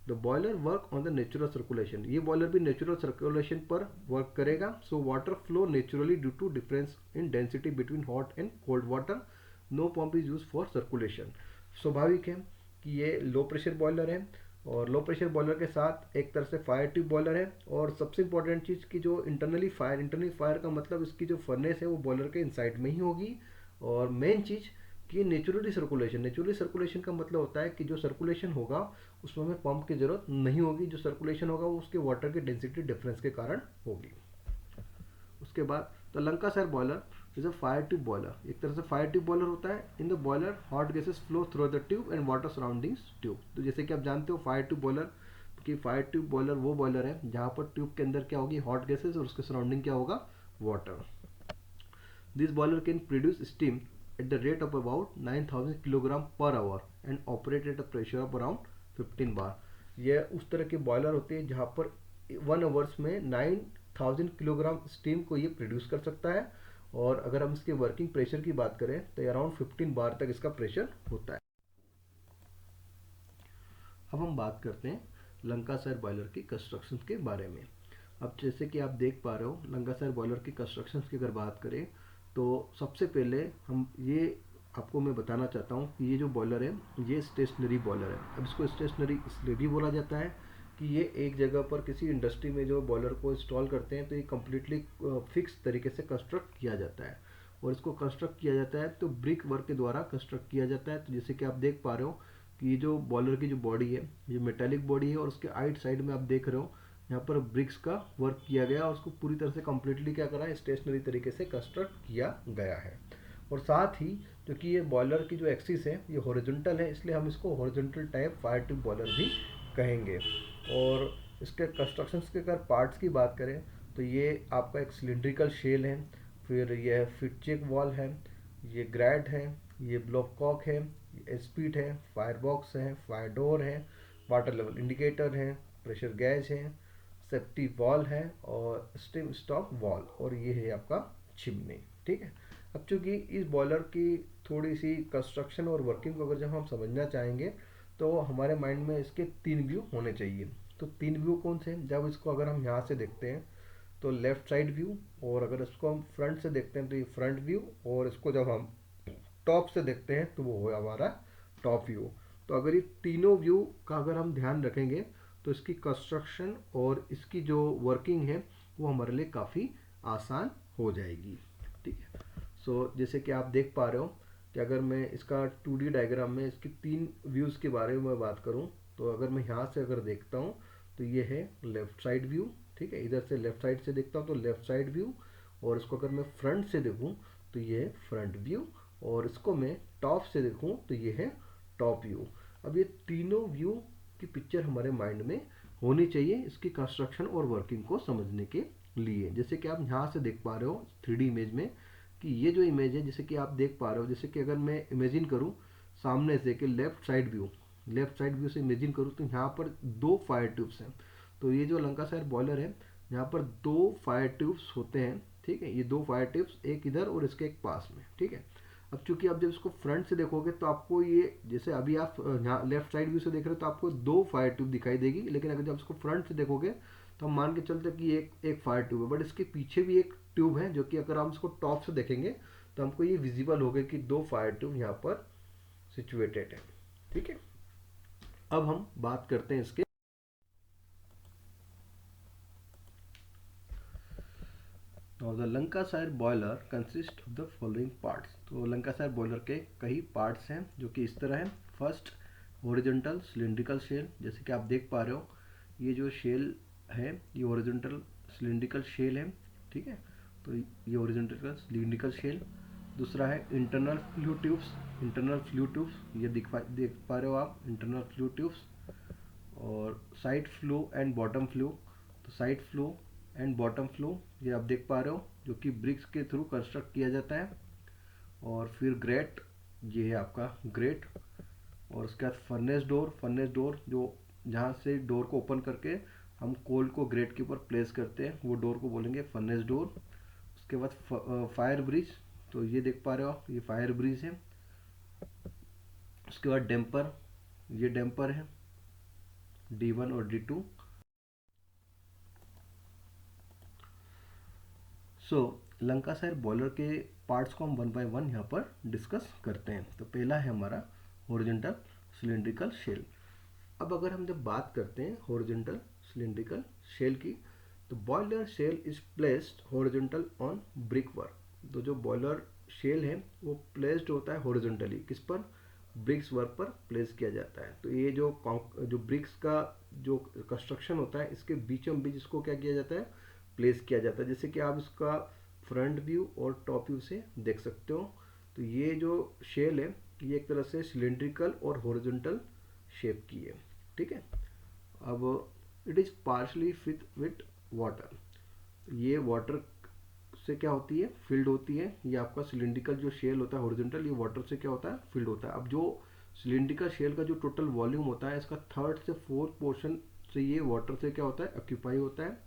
The boiler work on the natural circulation, ये बॉयलर भी नेचुरल सर्कुलेशन पर वर्क करेगा। So water flow naturally due to difference in density between hot and cold water, no pump is use for circulation. स्वाभाविक है कि ये low pressure boiler है, और लो प्रेशर बॉयलर के साथ एक तरह से फायर ट्यूब बॉयलर है। और सबसे इंपॉर्टेंट चीज़ की जो इंटरनली फायर का मतलब इसकी जो फर्नेस है वो बॉयलर के इनसाइड में ही होगी। और मेन चीज़ कि नेचुरली सर्कुलेशन का मतलब होता है कि जो सर्कुलेशन होगा उसमें हमें पंप की ज़रूरत नहीं होगी, जो सर्कुलेशन होगा वो उसके वाटर के डेंसिटी डिफरेंस के कारण होगी। उसके बाद तो Lancashire boiler is a fire tube boiler, एक तरह से फायर ट्यूब बॉयलर होता है। In the boiler hot gases flow through the tube and water surroundings tube. तो जैसे कि आप जानते हो फायर ट्यूब बॉयलर, कि फायर ट्यूब बॉयलर वो बॉयलर है जहाँ पर ट्यूब के अंदर क्या होगी, हॉट गैसेस, और उसके सराउंडिंग क्या होगा, water. This boiler can produce steam at the rate of about 9000 kilogram per hour and operate at a pressure of around 15 बार। यह उस तरह की बॉयलर होती है जहाँ पर 1 आवर्स में 9000 किलोग्राम स्टीम को ये प्रोड्यूस कर सकता है। और अगर हम इसके वर्किंग प्रेशर की बात करें तो अराउंड 15 बार तक इसका प्रेशर होता है। अब हम बात करते हैं लंकासायर बॉयलर की कंस्ट्रक्शन के बारे में। अब जैसे कि आप देख पा रहे हो लंकासायर बॉयलर की कंस्ट्रक्शन की अगर बात करें तो सबसे पहले हम ये आपको मैं बताना चाहता हूँ कि ये जो बॉयलर है ये स्टेशनरी बॉयलर है। अब इसको स्टेशनरी इसलिए भी बोला जाता है कि ये एक जगह पर किसी इंडस्ट्री में जो बॉयलर को इंस्टॉल करते हैं तो ये कम्प्लीटली फिक्स तरीके से कंस्ट्रक्ट किया जाता है, और इसको कंस्ट्रक्ट किया जाता है तो ब्रिक वर्क के द्वारा कंस्ट्रक्ट किया जाता है। तो जैसे कि आप देख पा रहे हो कि ये जो बॉयलर की जो बॉडी है ये मेटेलिक बॉडी है, और उसके आइट साइड में आप देख रहे हो यहाँ पर ब्रिक्स का वर्क किया गया और उसको पूरी तरह से कम्प्लीटली क्या करा है, स्टेशनरी तरीके से कंस्ट्रक्ट किया गया है। और साथ ही जो कि ये बॉयलर की जो एक्सिस है ये हॉरिजॉन्टल है, इसलिए हम इसको horizontal type fire tube boiler भी कहेंगे। और इसके कंस्ट्रक्शंस के अगर पार्ट्स की बात करें तो ये आपका एक सिलिंड्रिकल शेल है, फिर यह फिट चेक वॉल है, ये ग्रैड है, ये ब्लॉक कॉक है, ये स्पीड है, फायर बॉक्स है, फायर डोर है, वाटर लेवल इंडिकेटर है, प्रेशर गैज है, सेफ्टी वॉल है और स्टीम स्टॉप वॉल, और ये है आपका चिमनी। ठीक है। अब चूंकि इस बॉयलर की थोड़ी सी कंस्ट्रक्शन और वर्किंग को अगर जब हम समझना चाहेंगे तो हमारे माइंड में इसके तीन व्यू होने चाहिए। तो तीन व्यू कौन से हैं? जब इसको अगर हम यहाँ से देखते हैं तो लेफ्ट साइड व्यू, और अगर इसको हम फ्रंट से देखते हैं तो ये फ्रंट व्यू, और इसको जब हम टॉप से देखते हैं तो वो हो हमारा टॉप व्यू। तो अगर ये तीनों व्यू का अगर हम ध्यान रखेंगे तो इसकी कंस्ट्रक्शन और इसकी जो वर्किंग है वो हमारे लिए काफ़ी आसान हो जाएगी। ठीक है। जैसे कि आप देख पा रहे हो कि अगर मैं इसका 2D डायग्राम में इसकी तीन व्यूज़ के बारे में बात करूं, तो अगर मैं यहाँ से अगर देखता हूँ तो ये है लेफ़्ट साइड व्यू। ठीक है, इधर से लेफ़्ट साइड से देखता हूँ तो लेफ़्ट साइड व्यू, और इसको अगर मैं फ्रंट से देखूँ तो ये है फ्रंट व्यू, और इसको मैं टॉप से देखूँ तो ये है टॉप व्यू। अब ये तीनों व्यू की पिक्चर हमारे माइंड में होनी चाहिए इसकी कंस्ट्रक्शन और वर्किंग को समझने के लिए। जैसे कि आप यहाँ से देख पा रहे हो 3D इमेज में कि ये जो इमेज है, जैसे कि आप देख पा रहे हो, जैसे कि अगर मैं इमेजिन करूँ सामने से कि लेफ्ट साइड व्यू से इमेजिन करूँ तो यहाँ पर दो फायर ट्यूब्स हैं। तो ये जो लंकासायर बॉयलर है यहाँ पर दो फायर ट्यूब्स होते हैं। ठीक है, ये दो फायर ट्यूब्स एक इधर और इसके एक पास में। ठीक है। अब चूंकि आप जब इसको फ्रंट से देखोगे तो आपको ये, जैसे अभी आप यहाँ लेफ्ट साइड व्यू से देख रहे हो तो आपको दो फायर ट्यूब दिखाई देगी, लेकिन अगर जब इसको फ्रंट से देखोगे तो हम मान के चलते कि एक एक फायर ट्यूब है, बट इसके पीछे भी एक ट्यूब है जो कि अगर हम इसको टॉप से देखेंगे तो हमको ये विजिबल होगा कि दो फायर ट्यूब यहाँ पर सिचुएटेड है। ठीक है। अब हम बात करते हैं इसके। Now the Lancashire boiler consists of the following parts। तो Lancashire boiler के कई parts हैं जो कि इस तरह हैं। फर्स्ट हॉरिजॉन्टल सिलिंड्रिकल शेल, जैसे कि आप देख पा रहे हो ये जो शेल है ये हॉरिजॉन्टल सिलिंड्रिकल शेल है। ठीक है, तो ये हॉरिजॉन्टल सिलिंड्रिकल शेल। दूसरा है इंटरनल फ्लू ट्यूब्स, ये देख पा रहे हो आप इंटरनल फ्लू ट्यूब्स। और side flow and bottom flow, तो side flow and bottom flow ये आप देख पा रहे हो जो कि ब्रिक्स के थ्रू कंस्ट्रक्ट किया जाता है। और फिर ग्रेट, ये है आपका ग्रेट। और उसके बाद फर्नेस डोर जो जहाँ से डोर को ओपन करके हम कोल को ग्रेट के ऊपर प्लेस करते हैं वो डोर को बोलेंगे फर्नेस डोर। उसके बाद फायर ब्रिज, तो ये देख पा रहे हो आप ये फायर ब्रिज है। उसके बाद डैम्पर, ये डैम्पर है D1 और D2। लंकासायर बॉयलर के पार्ट्स को हम वन बाय वन यहाँ पर डिस्कस करते हैं। तो पहला है हमारा हॉरिजॉन्टल सिलिंड्रिकल शेल। अब अगर हम जब बात करते हैं हॉरिजॉन्टल सिलिंड्रिकल शेल की, तो boiler shell is placed horizontal on brick work. तो जो बॉयलर शेल है वो प्लेस्ड होता है हॉरिजॉन्टली, किस पर? ब्रिक्स वर्क पर प्लेस किया जाता है। तो ये जो ब्रिक्स का जो कंस्ट्रक्शन होता है इसके बीचों बीच इसको क्या किया जाता है, प्लेस किया जाता है। जैसे कि आप इसका फ्रंट व्यू और टॉप व्यू से देख सकते हो। तो ये जो शेल है ये एक तरह से सिलिंड्रिकल और हॉरिजॉन्टल शेप की है। ठीक है। अब it is partially fit with water, ये वाटर से क्या होती है, फिल्ड होती है। ये आपका सिलिंड्रिकल जो शेल होता है हॉरिजॉन्टल, ये वाटर से क्या होता है, फिल्ड होता है। अब जो सिलिंड्रिकल शेल का जो टोटल वॉल्यूम होता है इसका थर्ड से फोर्थ पोर्शन से ये वाटर से क्या होता है, ऑक्यूपाई होता है।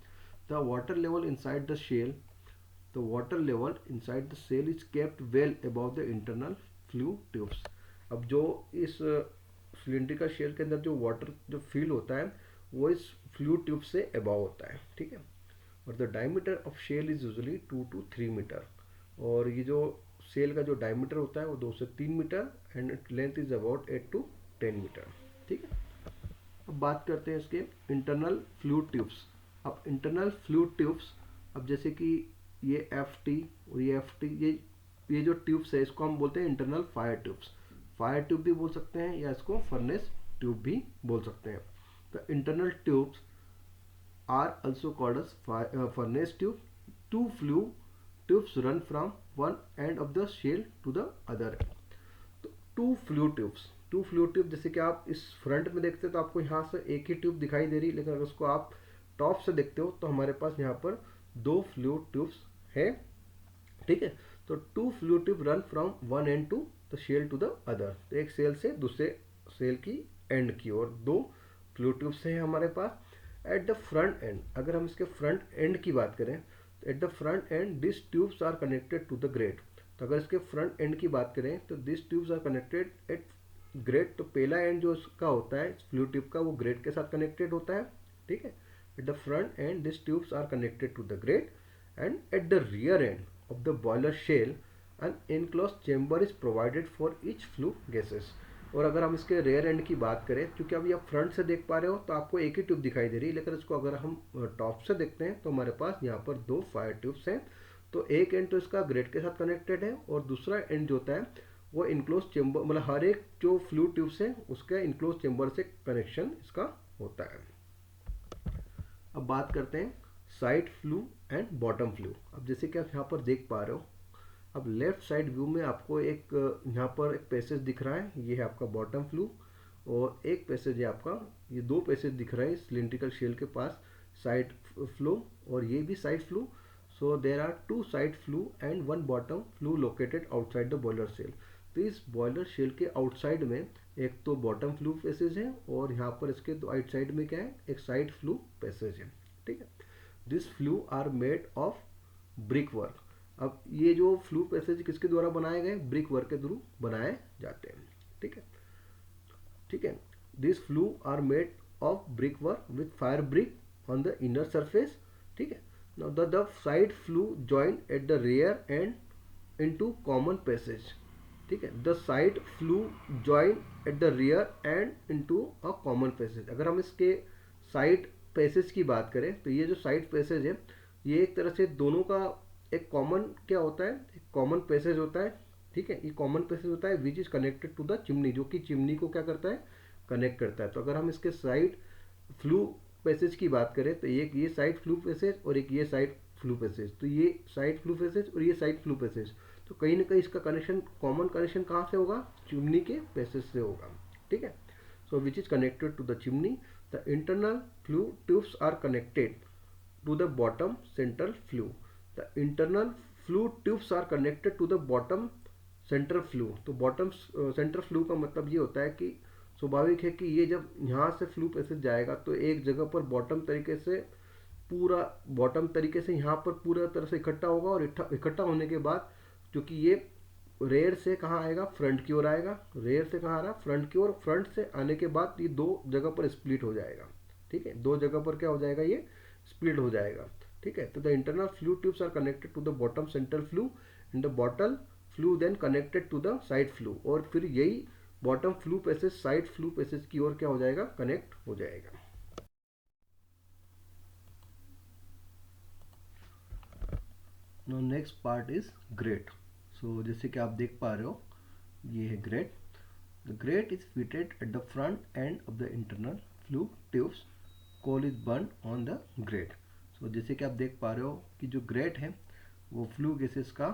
The water level inside the shell, the water level inside the cell is kept well above the internal flue tubes। अब जो इस सिलिंड्रिकल शेल के अंदर जो वाटर जो फील होता है वो इस फ्लू ट्यूब से अबाव होता है। ठीक है। और the diameter of shell is usually 2 to 3 metre, और ये जो सेल का जो डायमीटर होता है वो 2 से 3 metre, and length is about 8 to 10 metre. ठीक है। अब बात करते हैं इसके इंटरनल फ्लूइड ट्यूब्स। अब इंटरनल फ्लूइड ट्यूब्स, अब जैसे कि ये एफ टी और ये एफ टी, ये जो ट्यूब्स है इसको हम बोलते हैं internal fire tubes. Fire tube भी बोल सकते हैं या इसको फर्नेस ट्यूब भी बोल सकते हैं। तो internal tubes are also called as furnace tube. Two flue tubes run from one end of the shell to the other. तो टू फ्लू ट्यूब जैसे कि आप इस फ्रंट में देखते हो तो आपको यहाँ से एक ही ट्यूब दिखाई दे रही है, लेकिन अगर उसको आप टॉप से देखते हो तो हमारे पास यहाँ पर दो फ्लू ट्यूब्स है। ठीक है, तो two flue tube run from one end to the shell to the other. तो एक सेल से दूसरे सेल की एंड की ओर दो फ्लू ट्यूब्स हैं हमारे पास। एट द फ्रंट एंड, अगर हम इसके फ्रंट एंड की बात करें तो at the front end this tubes are connected to the grate. तो अगर इसके फ्रंट एंड की बात करें तो this tubes are connected at grate. तो पहला एंड जो इसका होता है फ्लू ट्यूब का वो ग्रेट के साथ कनेक्टेड होता है। ठीक है, at the front end this tubes are connected to the grate and at the rear end of the boiler shell an enclosed chamber is provided for each flue gases। और अगर हम इसके रेयर एंड की बात करें, क्योंकि अभी आप फ्रंट से देख पा रहे हो तो आपको एक ही ट्यूब दिखाई दे रही है, लेकिन इसको अगर हम टॉप से देखते हैं तो हमारे पास यहाँ पर दो फायर ट्यूब्स हैं। तो एक एंड तो इसका ग्रेट के साथ कनेक्टेड है और दूसरा एंड जो होता है वो इनक्लोज चेम्बर, मतलब हर एक जो फ्लू ट्यूब्स है उसका इनक्लोज चेम्बर से कनेक्शन इसका होता है। अब बात करते हैं side flue and bottom flu. अब जैसे कि आप यहाँ पर देख पा रहे हो, अब लेफ्ट साइड व्यू में आपको एक यहाँ पर एक पैसेज दिख रहा है, ये है आपका बॉटम फ्लू, और एक पैसेज है आपका, ये दो पैसेज दिख रहे हैं सिलेंड्रिकल शेल के पास, साइड फ्लो और ये भी side flue. So there are two side flue and one bottom flue located outside the boiler shell. तो इस बॉयलर शेल के आउटसाइड में एक तो बॉटम फ्लू पैसेज है और यहाँ पर इसके दो आउट साइड में क्या है, एक साइड फ्लू पैसेज है। ठीक है, this flue are made of brick work. अब ये जो फ्लू पैसेज किसके द्वारा बनाए गए, ब्रिक वर्क के थ्रू बनाए जाते हैं। ठीक है, ठीक है, this flue are made of brick work with fire brick on the inner surface. ठीक है, now the side flue join at the rear end into common passage. ठीक है, the side flue join at the rear end into a common passage. अगर हम इसके side passage की बात करें तो ये जो साइड पैसेज है ये एक तरह से दोनों का एक कॉमन क्या होता है, एक कॉमन पैसेज होता है। ठीक है, ये कॉमन पैसेज होता है which is connected to the chimney, जो कि चिमनी को क्या करता है, कनेक्ट करता है। तो अगर हम इसके साइड फ्लू पैसेज की बात करें तो एक ये साइड फ्लू पैसेज और एक ये साइड फ्लू पैसेज, तो ये साइड फ्लू पैसेज और ये साइड फ्लू पैसेज, तो कहीं ना कहीं इसका कनेक्शन, कॉमन कनेक्शन कहाँ से होगा, चिमनी के पैसेज से होगा। ठीक है, so which is connected to the chimney. The internal flue tubes are connected to the bottom central flue. The internal flue tubes are connected to the bottom central flue. तो bottom central flue का मतलब ये होता है कि स्वाभाविक है कि ये जब यहाँ से फ्लू पैसेज जाएगा तो एक जगह पर बॉटम तरीके से, पूरा बॉटम तरीके से यहाँ पर पूरा तरह से इकट्ठा होगा, और इकट्ठा होने के बाद क्योंकि ये रेयर से कहाँ आएगा, फ्रंट की ओर आएगा, रेयर से कहाँ आ रहा, फ्रंट की ओर, फ्रंट से आने के बाद ये दो जगह पर स्प्लिट हो जाएगा। ठीक है, दो जगह पर क्या हो जाएगा, ये स्प्लिट हो जाएगा। ठीक है, तो the internal flue tubes are connected to the bottom central flue and the bottle flue then connected to the side flue, और फिर यही bottom flue passage side flue passage की ओर क्या हो जाएगा, कनेक्ट हो जाएगा। Now next part is grate. So जैसे कि आप देख पा रहे हो ये है grate. The grate is fitted at the front end of the internal flue tubes. Coal is burn on the grate. So जैसे कि आप देख पा रहे हो कि जो ग्रेट है वो फ्लू गैसेस का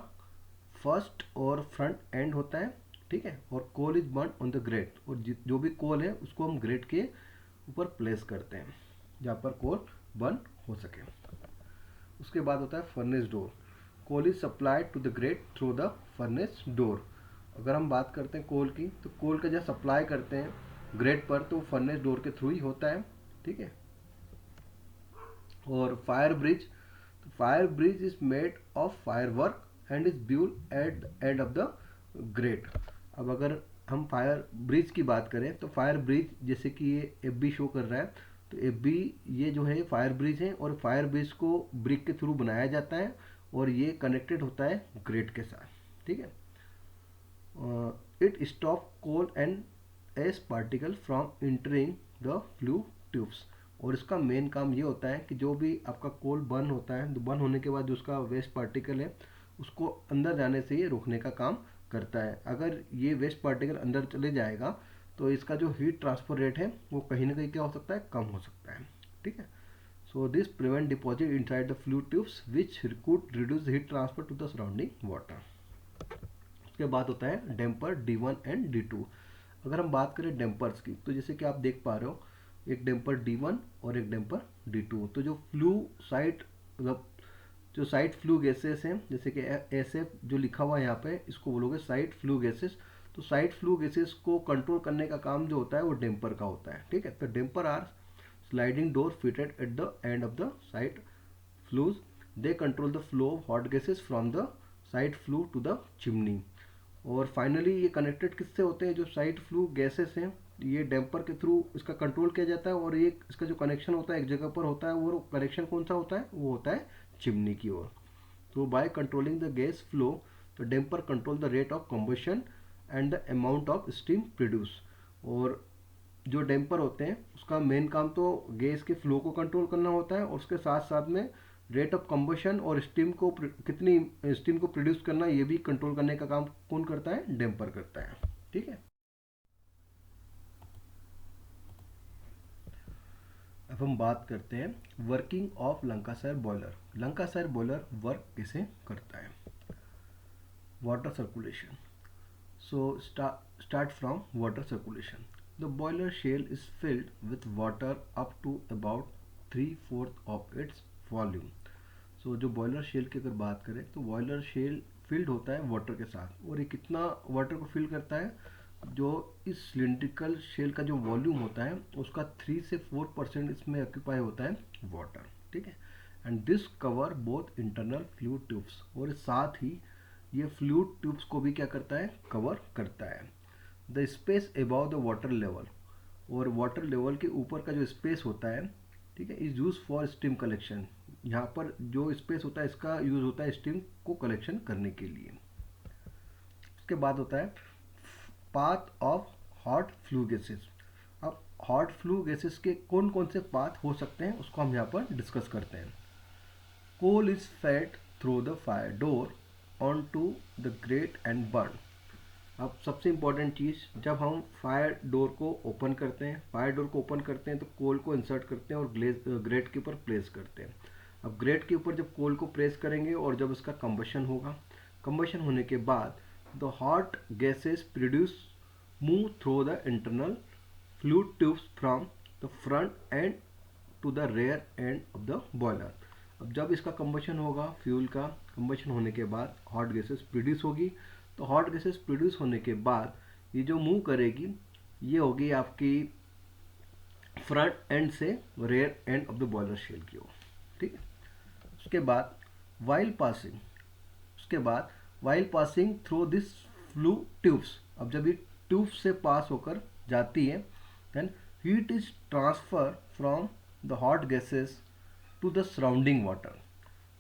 फर्स्ट और फ्रंट एंड होता है। ठीक है, और coal is burn on the grate, और जो भी कोल है उसको हम ग्रेट के ऊपर प्लेस करते हैं जहाँ पर कोल बर्न हो सके। उसके बाद होता है furnace door. Coal is supplied to the grate through the furnace door. अगर हम बात करते हैं कोल की, तो कोल का जब सप्लाई करते हैं ग्रेट पर तो फर्नेस डोर के थ्रू ही होता है। ठीक है, और फायर ब्रिज, तो fire bridge is made of fire work and is built at the end of the grate. अब अगर हम फायर ब्रिज की बात करें तो फायर ब्रिज जैसे कि ये एफ बी शो कर रहा है, तो एफ बी ये जो है फायर ब्रिज है, और फायर ब्रिज को ब्रिक के थ्रू बनाया जाता है और ये कनेक्टेड होता है ग्रेट के साथ। ठीक है, it stop coal and ash particle from entering the flue tubes. और इसका मेन काम ये होता है कि जो भी आपका कोल बर्न होता है, तो बर्न होने के बाद जो उसका वेस्ट पार्टिकल है उसको अंदर जाने से ये रोकने का काम करता है। अगर ये वेस्ट पार्टिकल अंदर चले जाएगा तो इसका जो हीट ट्रांसफर रेट है वो कहीं ना कहीं क्या हो सकता है, कम हो सकता है। ठीक है। So this prevent deposit inside the fluid tubes which could reduce heat transfer to the surrounding water. उसके बाद होता है डैम्पर D1 एंड D2। अगर हम बात करें डैम्पर्स की, तो जैसे कि आप देख पा रहे हो एक डैम्पर D1 और एक डैम्पर D2। तो जो फ्लू साइड, मतलब जो साइड फ्लू गैसेस हैं, जैसे कि SF जो लिखा हुआ है यहाँ पे, इसको बोलोगे साइड फ्लू गैसेस। तो साइड फ्लू गैसेस को कंट्रोल करने का काम जो होता है वो डैम्पर का होता है। ठीक है। तो damper are sliding door fitted at the end of the side flues. They control the flow of hot gases from the side flue to the chimney. और फाइनली ये कनेक्टेड किससे होते हैं, जो साइड फ्लू गैसेस हैं ये damper के through इसका कंट्रोल किया जाता है। और ये इसका जो कनेक्शन होता है एक जगह पर होता है, वो कनेक्शन कौन सा होता है, वो होता है चिमनी की ओर। तो by controlling the gas flow, तो damper control the rate of combustion and the amount of steam produce. और जो डैम्पर होते हैं उसका मेन काम तो गैस के फ्लो को कंट्रोल करना होता है, और उसके साथ साथ में रेट ऑफ कंबशन और स्टीम को कितनी स्टीम को प्रोड्यूस करना ये भी कंट्रोल करने का काम कौन करता है, डैम्पर करता है। ठीक है। अब हम बात करते हैं working of Lancashire boiler. Lancashire boiler work कैसे करता है। Water circulation. So start from water circulation. The boiler shell is filled with water up to about 3/4 of its volume. So जो बॉयलर शेल की अगर बात करें तो बॉयलर शेल फिल्ड होता है वाटर के साथ। और ये कितना वाटर को फिल करता है, जो इस सिलिंड्रिकल शेल का जो वॉल्यूम होता है उसका 3 से 4% इसमें ऑक्यूपाई होता है वाटर। ठीक है। And this cover both internal fluid tubes, और साथ ही ये फ्लूइड ट्यूब्स को भी क्या करता है, कवर करता है। The space about the water level, और वाटर लेवल के ऊपर का जो स्पेस होता है, ठीक है, is use for steam collection. यहाँ पर जो स्पेस होता है इसका यूज होता है स्टीम को कलेक्शन करने के लिए। उसके बाद होता है path of hot flue gases. अब हॉट फ्लू गैसेस के कौन कौन से पाथ हो सकते हैं उसको हम यहाँ पर डिस्कस करते हैं। Coal is fed through the fire door on to the grate and burn. अब सबसे इम्पॉर्टेंट चीज़, जब हम फायर डोर को ओपन करते हैं, तो कोल को इंसर्ट करते हैं और ग्रेट के ऊपर प्लेस करते हैं। अब ग्रेट के ऊपर जब कोल को प्रेस करेंगे और जब इसका कंबशन होगा, कंबशन होने के बाद the hot gases produce move through the internal fluid tubes from the front end to the rear end of the boiler. अब जब इसका कंबशन होगा, फ्यूल का कंबशन होने के बाद हॉट गैसेस प्रोड्यूस होगी। तो हॉट गैसेस प्रोड्यूस होने के बाद ये जो मूव करेगी ये होगी आपकी फ्रंट एंड से rear end of the boiler shell की ओर। ठीक है। उसके बाद while passing through this flue tubes, अब जब ये ट्यूब से पास होकर जाती है, then heat is transfer from the hot gases to the surrounding water.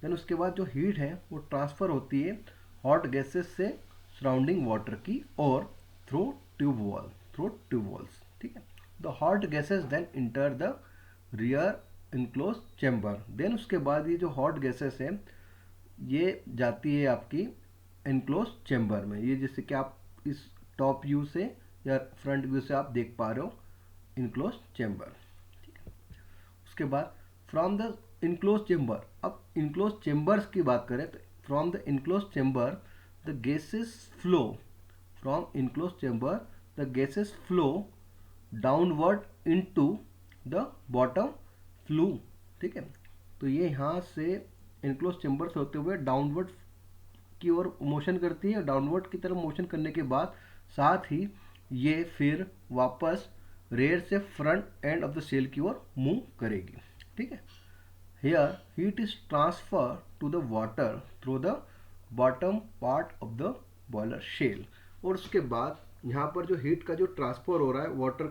Then उसके बाद जो हीट है वो ट्रांसफर होती है हॉट गैसेस से सराउंडिंग वाटर की और थ्रू ट्यूब वॉल्स। ठीक है। The hot gases then enter the rear enclose chamber. Then उसके बाद ये जो हॉट गैसेस है ये जाती है आपकी इनक्लोज चैम्बर में। ये जैसे कि आप इस टॉप व्यू से या फ्रंट व्यू से आप देख पा रहे हो इनक्लोज चैम्बर। ठीक है। उसके बाद फ्रॉम द इनक्लोज चैम्बर, अब इनक्लोज चैम्बर्स की बात करें तो from the enclose chamber the gases flow from enclose chamber the gases flow downward into the bottom flu. ठीक है। तो ये यहाँ से इनक्लोज चैम्बर से होते हुए डाउनवर्ड की ओर मोशन करती है। डाउनवर्ड की तरफ मोशन करने के बाद साथ ही ये फिर वापस रेयर से front end of the shell की ओर मूव करेगी। ठीक है। Here heat is transfer to the water through the bottom part of the boiler shell. और उसके बाद यहाँ पर जो हीट का जो ट्रांसफर हो रहा है वाटर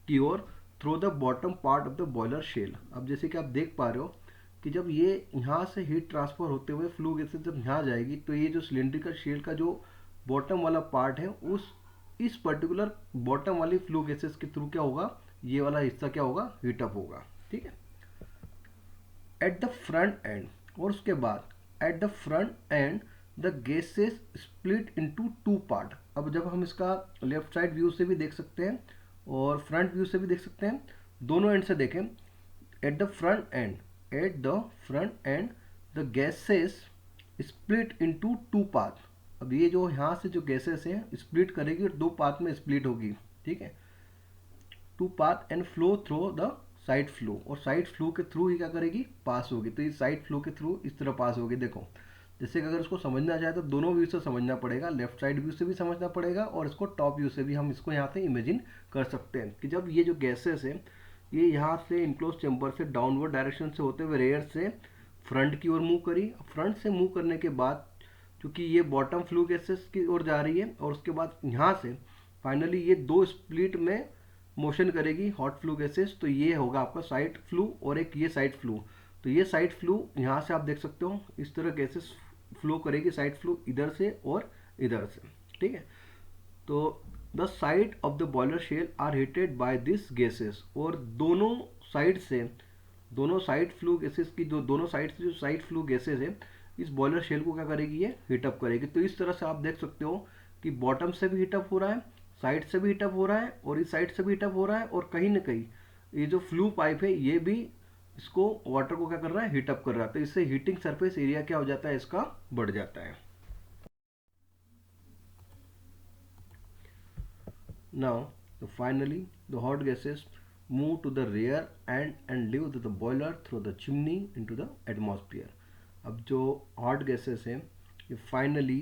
की ओर through the bottom part of the boiler shell. अब जैसे कि आप देख पा रहे हो कि जब ये यहाँ से हीट ट्रांसफर होते हुए फ्लू गैसेस जब यहाँ जाएगी तो ये जो सिलेंड्रिकल शेल का जो बॉटम वाला पार्ट है उस इस पर्टिकुलर बॉटम वाली फ्लू गैसेस के थ्रू क्या होगा, ये वाला हिस्सा क्या होगा, हीटअप होगा। ठीक है, एट द फ्रंट एंड, और उसके बाद eight the front and the gases split into two part. अब जब हम इसका लेफ्ट साइड व्यू से भी देख सकते हैं और फ्रंट व्यू से भी देख सकते हैं, दोनों एंड से देखें, eight the front and, at the front and the gases split into two part. अब ये जो यहाँ से जो गैसेस हैं स्प्लिट करेगी और दो पार्ट में स्प्लिट होगी। ठीक है, two path and flow through the side flow, और साइड फ्लो के थ्रू ही क्या करेगी, पास होगी। तो ये साइड फ्लो के थ्रू इस तरह पास होगी। देखो, जैसे कि अगर इसको समझना चाहे तो दोनों व्यू से समझना पड़ेगा, लेफ्ट साइड व्यू से भी समझना पड़ेगा और इसको टॉप व्यू से भी हम इसको यहाँ से इमेजिन कर सकते हैं कि जब ये जो गैसेस है ये यहाँ से इनक्लोज चैम्बर से डाउनवर्ड डायरेक्शन से होते हुए रेयर से फ्रंट की ओर मूव करी। फ्रंट से मूव करने के बाद क्योंकि ये बॉटम फ्लू गैसेस की ओर जा रही है और उसके बाद यहाँ से फाइनली ये दो स्प्लिट में मोशन करेगी हॉट फ्लू गैसेस, तो ये होगा आपका साइड फ्लू और एक ये साइड फ्लू। तो ये साइड फ्लू यहाँ से आप देख सकते हो इस तरह गैसेस फ्लो करेगी, साइड फ्लू इधर से और इधर से। ठीक है, तो the side of the boiler shell are heated by this gases, और दोनों साइड से, दोनों साइड फ्लू गैसेस की जो दोनों साइड से जो साइड फ्लू गैसेस है इस बॉयलर शेल को क्या करेगी, ये हीटअप करेगी। तो इस तरह से आप देख सकते हो कि बॉटम से भी हीटअप हो रहा है, साइड से भी हीटअप हो रहा है और इस साइड से भी हीटअप हो रहा है, और कहीं ना कहीं ये जो फ्लू पाइप है ये भी इसको वाटर को क्या कर रहा है, हीटअप कर रहा है। तो इससे हीटिंग सरफेस एरिया क्या हो जाता है, इसका बढ़ जाता है। Now, finally, the hot gases move to the rear end and leave the boiler through the chimney into the atmosphere. अब जो hot gases हैं ये फाइनली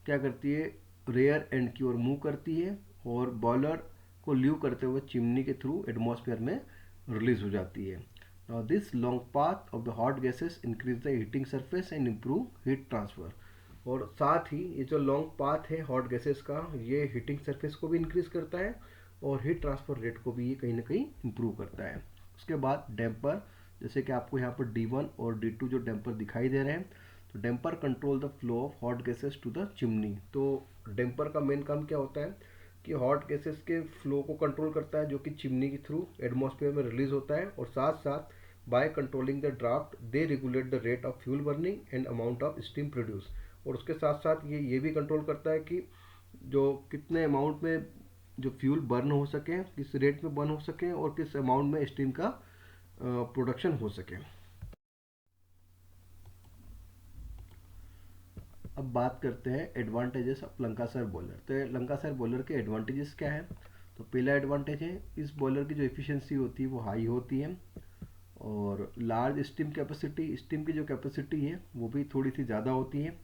क्या करती है, रेयर एंड की ओर मूव करती है और बॉयलर को लीव करते हुए चिमनी के थ्रू एटमॉस्फेयर में रिलीज हो जाती है। Now this long path of the hot gases increase the heating surface and improve heat transfer. और साथ ही ये जो लॉन्ग पाथ है हॉट गैसेस का ये हीटिंग सरफेस को भी इंक्रीज करता है और हीट ट्रांसफर रेट को भी ये कहीं ना कहीं इम्प्रूव करता है। उसके बाद डैम्पर, जैसे कि आपको यहाँ पर D1 और D2 जो डैम्पर दिखाई दे रहे हैं, तो damper control the flow of hot gases to the chimney. तो डैम्पर का मेन काम क्या होता है कि हॉट गैसेस के फ्लो को कंट्रोल करता है जो कि चिमनी के थ्रू एटमॉस्फेयर में रिलीज होता है, और साथ साथ bye controlling the draft they regulate the rate of fuel burning and amount of steam produce. और उसके साथ साथ ये भी कंट्रोल करता है कि जो कितने अमाउंट में जो फ्यूल बर्न हो सके, किस रेट में बर्न हो सके और किस अमाउंट में स्टीम का प्रोडक्शन हो सके। अब बात करते हैं एडवांटेजेस ऑफ लंकासायर बॉयलर। तो लंकासायर बॉयलर के एडवांटेजेस क्या है, तो पहला एडवांटेज है इस बॉयलर की जो एफिशिएंसी होती है वो हाई होती है, और लार्ज स्टीम कैपेसिटी, स्टीम की जो कैपेसिटी है वो भी थोड़ी सी ज़्यादा होती है,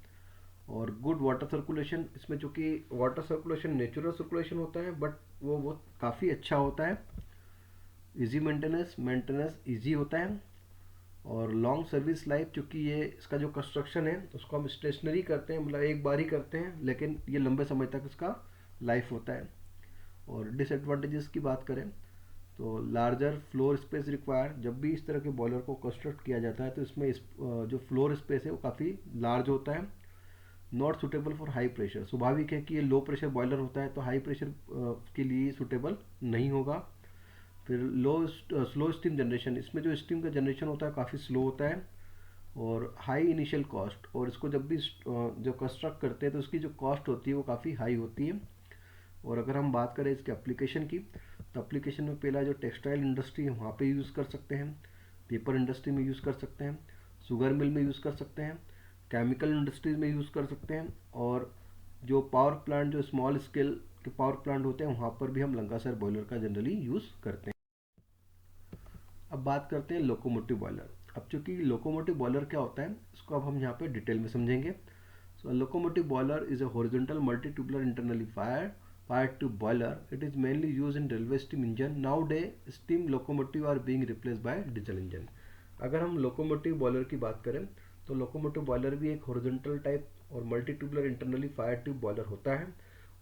और गुड वाटर सर्कुलेशन, इसमें चूँकि वाटर सर्कुलेशन नेचुरल सर्कुलेशन होता है बट वो काफ़ी अच्छा होता है। इजी मेंटेनेंस, मेंटेनेंस इजी होता है, और लॉन्ग सर्विस लाइफ, चूँकि ये इसका जो कंस्ट्रक्शन है उसको हम स्टेशनरी करते हैं, मतलब एक बार ही करते हैं, लेकिन ये लंबे समय तक इसका लाइफ होता है। और डिसएडवांटेजेस की बात करें तो लार्जर फ्लोर स्पेस रिक्वायर, जब भी इस तरह के बॉयलर को कंस्ट्रक्ट किया जाता है तो इसमें जो फ्लोर स्पेस है वो काफ़ी लार्ज होता है। Not suitable for high pressure, स्वाभाविक है कि ये लो प्रेशर बॉयलर होता है तो हाई प्रेशर के लिए सुटेबल नहीं होगा। फिर स्लो स्टीम जनरेशन, इसमें जो स्टीम का जनरेशन होता है काफ़ी स्लो होता है, और हाई इनिशियल कॉस्ट, और इसको जब भी जो कंस्ट्रक्ट करते हैं तो उसकी जो कॉस्ट होती है वो काफ़ी हाई होती है। और अगर हम बात करें इसके एप्लीकेशन की, तो एप्लीकेशन में पहला जो टेक्सटाइल इंडस्ट्री है वहाँ पे यूज़ कर सकते हैं, पेपर इंडस्ट्री में यूज़ कर सकते हैं, शुगर मिल में यूज़ कर सकते हैं, केमिकल इंडस्ट्रीज में यूज़ कर सकते हैं, और जो पावर प्लांट, जो स्मॉल स्केल के पावर प्लांट होते हैं वहाँ पर भी हम लंकासायर बॉयलर का जनरली यूज़ करते हैं। अब बात करते हैं लोकोमोटिव बॉयलर। अब चूँकि लोकोमोटिव बॉयलर क्या होता है इसको अब हम यहाँ पे डिटेल में समझेंगे। So locomotive boiler is a horizontal multi tubular internally fired tube boiler. It is mainly used in railway steam engine. Nowadays steam locomotive are being replaced by diesel engine. अगर हम लोकोमोटिव बॉयलर की बात करें तो locomotive boiler भी एक horizontal type और multi tubular internally fire tube boiler होता है,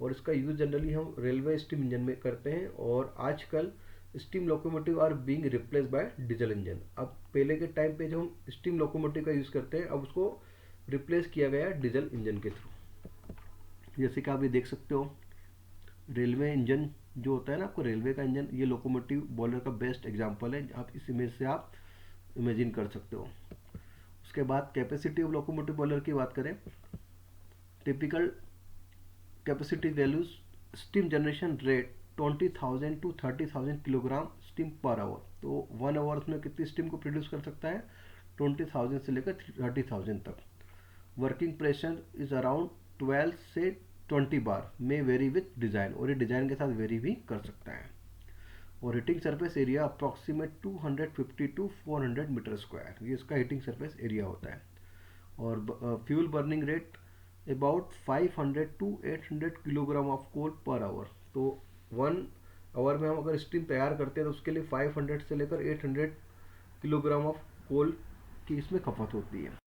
और इसका यूज़ जनरली हम रेलवे स्टीम इंजन में करते हैं, और आजकल steam locomotive are being replace by diesel engine. अब पहले के टाइम पे जो हम स्टीम लोकोमोटिव का यूज़ करते हैं अब उसको रिप्लेस किया गया डीजल इंजन के थ्रू। जैसे कि आप ये देख सकते हो रेलवे इंजन जो होता है ना, आपको रेलवे का इंजन, ये लोकोमोटिव बॉयलर का बेस्ट एग्जांपल है। आप इस इमेज से आप इमेजिन कर सकते हो। उसके बाद कैपेसिटी ऑफ लोकोमोटिव बॉयलर की बात करें, typical capacity values, steam generation rate 20,000 to 30,000 kilogram steam पर आवर। तो 1 आवर में कितनी स्टीम को प्रोड्यूस कर सकता है, 20,000 से लेकर 30,000 तक। वर्किंग प्रेशर इज अराउंड 12 से 20 बार, में वेरी विथ डिज़ाइन, और ये डिज़ाइन के साथ वेरी भी कर सकता है। और heating surface area approximate 250 to 400 metre square, ये इसका हीटिंग सरफेस एरिया होता है। और fuel burning rate about 500 to 800 kilogram of coal per hour. तो 1 आवर में हम अगर स्टीम तैयार करते हैं तो उसके लिए 500 से लेकर 800 किलोग्राम ऑफ कोल की इसमें खपत होती है।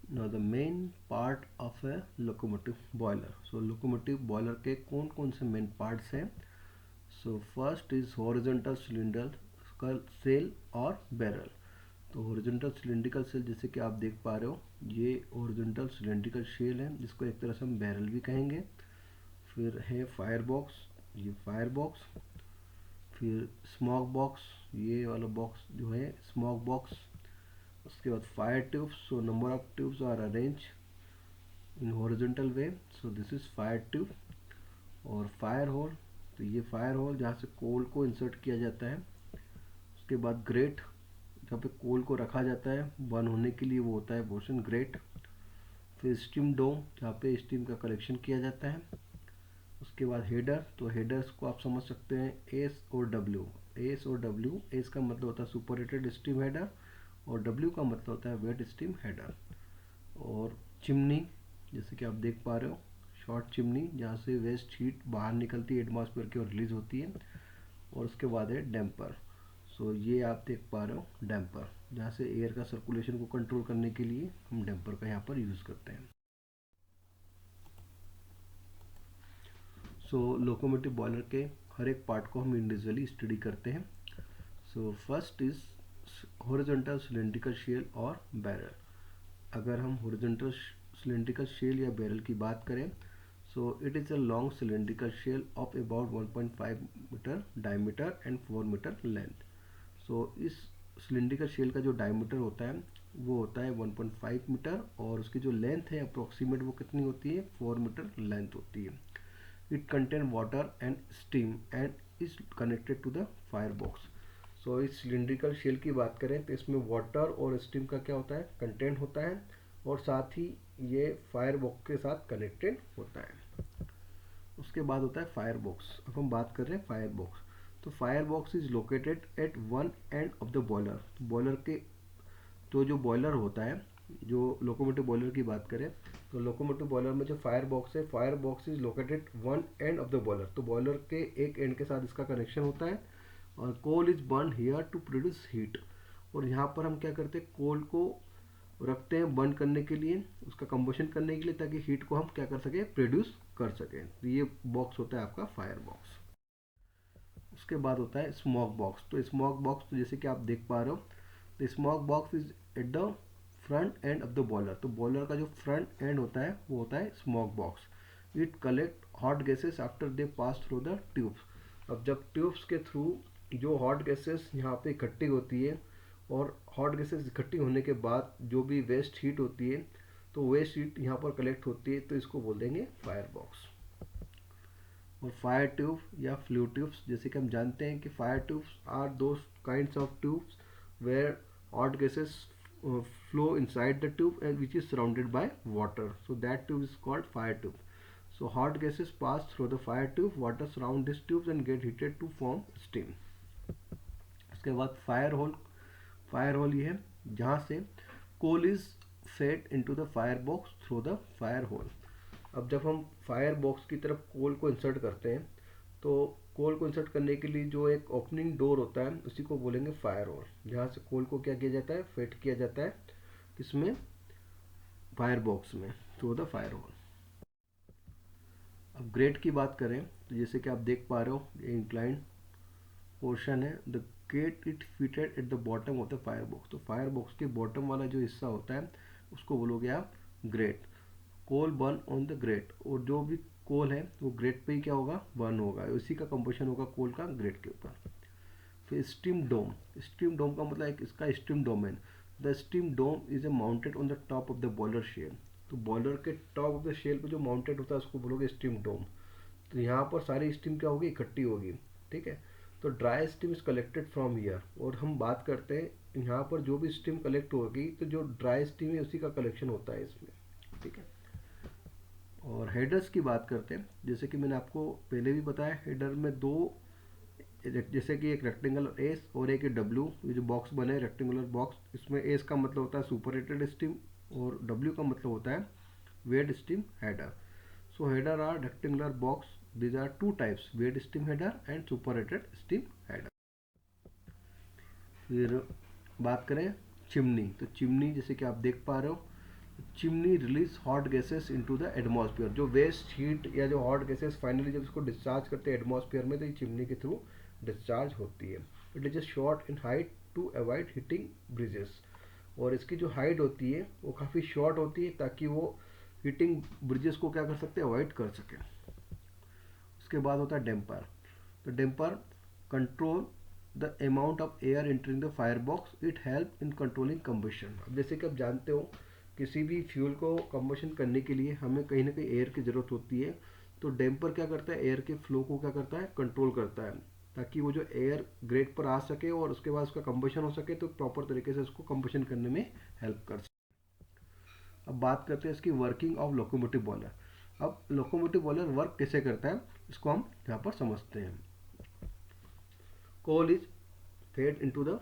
Now the main part of a locomotive boiler. So locomotive boiler के कौन कौन से main parts हैं? So first is horizontal cylindrical cell और barrel. तो horizontal cylindrical cell जैसे कि आप देख पा रहे हो, ये horizontal cylindrical shell है, जिसको एक तरह से हम barrel भी कहेंगे। फिर है फायर बॉक्स, ये फायर बॉक्स। फिर स्मोक बॉक्स, ये वाला बॉक्स जो है स्मोक बॉक्स। उसके बाद fire tubes, so number of tubes are arrange in horizontal way, so this is fire tube. और फायर होल, तो ये फायर होल जहाँ से कोल को इंसर्ट किया जाता है। उसके बाद ग्रेट, जहाँ पे कोल को रखा जाता है बर्न होने के लिए, वो होता है पोर्शन ग्रेट। फिर स्टीम डोम, जहाँ पे स्टीम का कलेक्शन किया जाता है। उसके बाद हेडर, तो हेडर्स को आप समझ सकते हैं एस और डब्ल्यू। एस और डब्ल्यू, एस का मतलब होता है सुपरहीटेड स्टीम हेडर, और डब्ल्यू का मतलब होता है वेट स्टीम हेडर। और चिमनी, जैसे कि आप देख पा रहे हो, शॉर्ट चिमनी, जहाँ से वेस्ट हीट बाहर निकलती है एटमॉस्फेयर की और रिलीज होती है। और उसके बाद है डैम्पर, सो ये आप देख पा रहे हो डैम्पर, जहाँ से एयर का सर्कुलेशन को कंट्रोल करने के लिए हम डैम्पर का यहाँ पर यूज़ करते हैं। सो लोकोमोटिव बॉयलर के हर एक पार्ट को हम इंडिविजुअली स्टडी करते हैं। So first is horizontal cylindrical shell और बैरल। अगर हम हॉरिजॉन्टल सिलेंड्रिकल शेल या बैरल की बात करें, so it is a long cylindrical shell of about 1.5 metre diameter and 4 metre length. So इस सिलेंड्रिकल शेल का जो डायमीटर होता है वो होता है 1.5 मीटर, और उसकी जो लेंथ है अप्रोक्सीमेट वो कितनी होती है, 4 मीटर लेंथ होती है। It contain water and steam and is connected to the fire box. So इस सिलिंड्रिकल शेल की बात करें तो इसमें वाटर और स्टीम का क्या होता है, कंटेंट होता है, और साथ ही ये फायर बॉक्स के साथ कनेक्टेड होता है। उसके बाद होता है फायर बॉक्स। अब हम बात कर रहे हैं फायर बॉक्स। तो fire box is located at one and of the boiler. Boiler के, तो जो बॉयलर होता है, जो लोकोमोटिव बॉयलर की बात करें तो लोकोमोटिव बॉयलर में जो फायर बॉक्स है, fire box is located one and of the boiler. तो बॉयलर के एक एंड के साथ इसका कनेक्शन होता है, और coal is burn here to produce heat. और यहाँ पर हम क्या करते हैं, कोल को रखते हैं बर्न करने के लिए, उसका कंबशन करने के लिए, ताकि हीट को हम क्या कर सकें, प्रोड्यूस कर सकें। तो ये बॉक्स होता है आपका फायर बॉक्स। उसके बाद होता है स्मोक बॉक्स। तो स्मोक बॉक्स, तो जैसे कि आप देख पा रहे हो, तो smoke box is eight the front end of the boiler. तो बॉयलर का जो फ्रंट एंड होता है वो होता है smoke box. It collect hot gases after they pass through the tubes. अब जब ट्यूब्स के थ्रू जो हॉट गैसेस यहाँ पे इकट्ठी होती है, और हॉट गैसेस इकट्ठी होने के बाद जो भी वेस्ट हीट होती है, तो वेस्ट हीट यहाँ पर कलेक्ट होती है, तो इसको बोल देंगे फायर बॉक्स। और फायर ट्यूब या फ्लू ट्यूब्स, जैसे कि हम जानते हैं कि fire tubes are those kinds of tubes where hot gases flow inside the tube and which is surrounded by water, so that tube is called fire tube. So hot gases pass through the fire tube, water surround these tubes and get heated to form steam. उसके बाद fire whole. Fire whole ये है जहाँ से coal is fed into the fire box through the fire hole. अब जब हम fire box की तरफ कोल को इंसर्ट करते हैं, तो कोल को इंसर्ट करने के लिए जो एक ओपनिंग डोर होता है उसी को बोलेंगे फायर होल, जहाँ से कोल को क्या किया जाता है, फेड किया जाता है किसमें, फायर बॉक्स में, थ्रू द फायर होल। अब ग्रेट की बात करें तो जैसे कि आप देख पा रहे हो, ये इंक्लाइंड पोर्शन है, the grate it fitted at the bottom of the fire box. तो फायर बॉक्स के बॉटम वाला जो हिस्सा होता है उसको बोलोगे आप grate. Coal burn on the grate, और जो भी कोल है वो ग्रेड पे ही क्या होगा, बर्न होगा, उसी का कंबशन होगा कोल का ग्रेड के ऊपर। फिर स्टीम डोम, स्टीम डोम का मतलब एक इसका steam dome. The steam dome is a mounted on the top of the boiler shell. तो बॉयलर के टॉप ऑफ द शेल पे जो माउंटेड होता है उसको बोलोगे स्टीम डोम। तो यहाँ पर सारी स्टीम क्या होगी, इकट्ठी होगी, ठीक है। तो dry steam is collected from year, और हम बात करते हैं यहाँ पर जो भी स्टीम कलेक्ट होगी तो जो ड्राई स्टीम है उसी का कलेक्शन होता है इसमें, ठीक है। और हेडर्स की बात करते हैं, जैसे कि मैंने आपको पहले भी बताया, हेडर में दो, जैसे कि एक रेक्टेंगुलर एस और एक डब्ल्यू, ये जो बॉक्स बने रेक्टेंगुलर बॉक्स, इसमें एस का मतलब होता है सुपरहीटेड स्टीम और डब्ल्यू का मतलब होता है wet steam header. So header are rectangular box, these are two types, wet steam header and superheated steam header. फिर बात करें चिमनी, तो चिमनी जैसे कि आप देख पा रहे हो, chimney release hot gases into the atmosphere. जो वेस्ट हीट या जो हॉट गैसेस फाइनली जब इसको डिस्चार्ज करते हैं एटमॉस्फेयर में तो ये चिमनी के थ्रू डिस्चार्ज होती है। It is short in height to avoid hitting bridges, और इसकी जो हाइट होती है वो काफ़ी शॉर्ट होती है ताकि वो हीटिंग ब्रिजेस को क्या कर सकते हैं, अवॉइड कर सके। उसके बाद होता है डेम्पर। तो damper control the amount of air entering the fire box, it help in controlling combustion. अब जैसे कि आप जानते हो किसी भी फ्यूल को कंबशन करने के लिए हमें कहीं ना कहीं एयर की ज़रूरत होती है। तो डेम्पर क्या करता है, एयर के फ्लो को क्या करता है, कंट्रोल करता है, ताकि वो जो एयर ग्रेट पर आ सके और उसके बाद उसका कंबशन हो सके, तो प्रॉपर तरीके से उसको कंबशन करने में हेल्प कर सके। अब बात करते हैं इसकी वर्किंग ऑफ लोकोमोटिव बॉयलर। अब लोकोमोटिव बॉयलर वर्क कैसे करता है इसको हम यहाँ पर समझते हैं। Coal is fed into the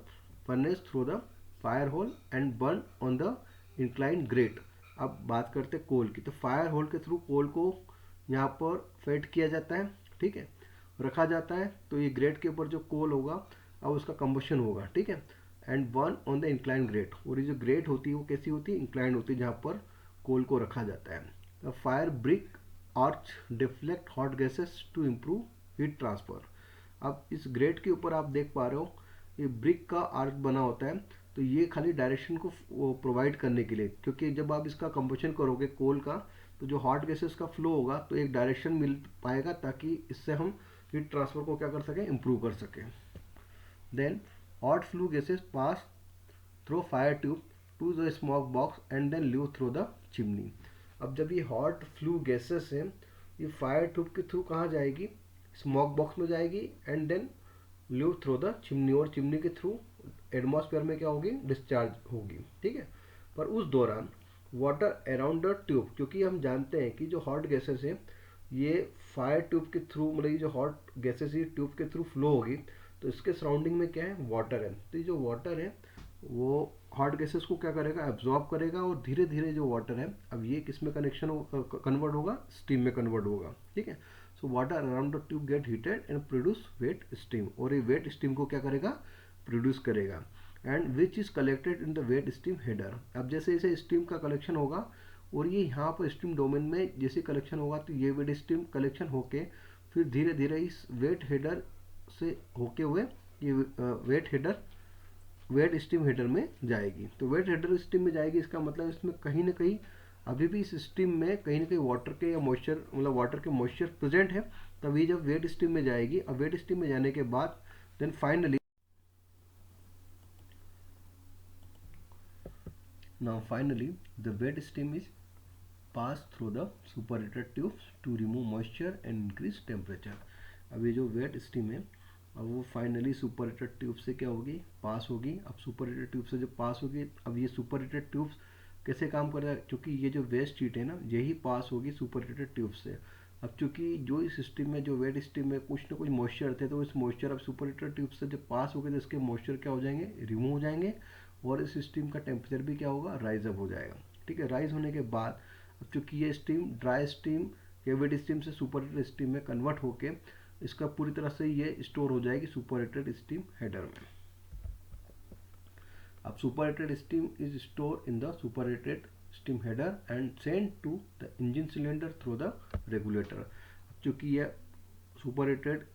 furnace through the fire hole and burn on the inclined grate. अब बात करते हैं कोल की, तो फायर होल के थ्रू कोल को यहाँ पर फेड किया जाता है, ठीक है, रखा जाता है। तो ये ग्रेट के ऊपर जो कोल होगा अब उसका कंबशन होगा, ठीक है, and burn on the inclined great. और ये जो ग्रेट होती है वो कैसी होती है, इंक्लाइंड होती है, जहाँ पर कोल को रखा जाता है। The fire brick arch deflect hot gases to improve heat transfer. अब इस ग्रेट के ऊपर आप देख पा रहे हो ये ब्रिक का आर्क बना होता है, तो ये खाली डायरेक्शन को प्रोवाइड करने के लिए, क्योंकि जब आप इसका कंबशन करोगे कोल का तो जो हॉट गैसेस का फ्लो होगा तो एक डायरेक्शन मिल पाएगा, ताकि इससे हम हीट ट्रांसफर को क्या कर सकें, इम्प्रूव कर सकें। Then hot flue gases pass through fire tube to the smoke box and then leave through the chimney. अब जब ये हॉट फ्लू गैसेस है ये फायर ट्यूब के थ्रू कहाँ जाएगी, स्मोक बॉक्स में जाएगी, and then leave through the chimney, और चिमनी के थ्रू एटमॉस्फेयर में क्या होगी, डिस्चार्ज होगी, ठीक है। पर उस दौरान वाटर अराउंड द ट्यूब, क्योंकि हम जानते हैं कि जो हॉट गैसेस है ये फायर ट्यूब के थ्रू, मतलब ये जो हॉट गैसेस ये ट्यूब के थ्रू फ्लो होगी, तो इसके सराउंडिंग में क्या है, वाटर है। तो ये जो वाटर है वो हॉट गैसेस को क्या करेगा, एब्जॉर्ब करेगा, और धीरे धीरे जो वाटर है अब ये किस में कनेक्शन कन्वर्ट होगा, स्टीम में कन्वर्ट होगा, ठीक है। So water around the tube get heated and produce wet steam, और ये वेट स्टीम को क्या करेगा, प्रोड्यूस करेगा, and which is collected in the wet steam header. अब जैसे जैसे स्टीम का कलेक्शन होगा और ये यहाँ पर स्टीम डोमेन में जैसे कलेक्शन होगा तो ये वेट स्टीम कलेक्शन होके फिर धीरे धीरे इस वेट हेडर से होके हुए ये वेट स्टीम हेडर में जाएगी। तो वेट हेडर स्टीम में जाएगी, इसका मतलब इसमें कहीं ना कहीं अभी भी इस स्टीम में कहीं ना कहीं वाटर के या मॉइस्चर, मतलब वाटर के मॉइस्चर प्रेजेंट है, तभी जब वेट स्टीम में जाएगी। अब वेट स्टीम में जाने के बाद then finally the wet steam is pass through the superheated tubes to remove moisture and increase temperature. अब ये जो वेट स्टीम है अब वो फाइनली सुपरहीटेड ट्यूब से क्या होगी, पास होगी। अब सुपरहीटेड ट्यूब से जब पास होगी, अब ये सुपरहीटेड ट्यूब्स कैसे काम कर रहा है, क्योंकि ये जो वेस्ट हीट है ना यही पास होगी सुपरहीटेड ट्यूब से। अब चूंकि जो इस स्टीम में, जो वेट स्टीम में कुछ ना कुछ मॉइस्चर थे, तो इस मॉइस्चर अब सुपरहीटेड ट्यूब से जब पास हो गए तो इसके मॉइस्चर क्या हो जाएंगे, रिमूव हो जाएंगे, और इस स्टीम का टेम्परेचर भी क्या होगा, राइज अप हो जाएगा, ठीक है। राइज होने के बाद अब चूंकि ये स्टीम ड्राई स्टीम या वेट स्टीम से सुपरहीटेड स्टीम में कन्वर्ट होके इसका पूरी तरह से ये स्टोर हो जाएगी सुपरहीटेड स्टीम हेडर में। अब superheated steam is store in the superheated steam header and send to the engine cylinder through the regulator. चूंकि यह सुपरहीटेड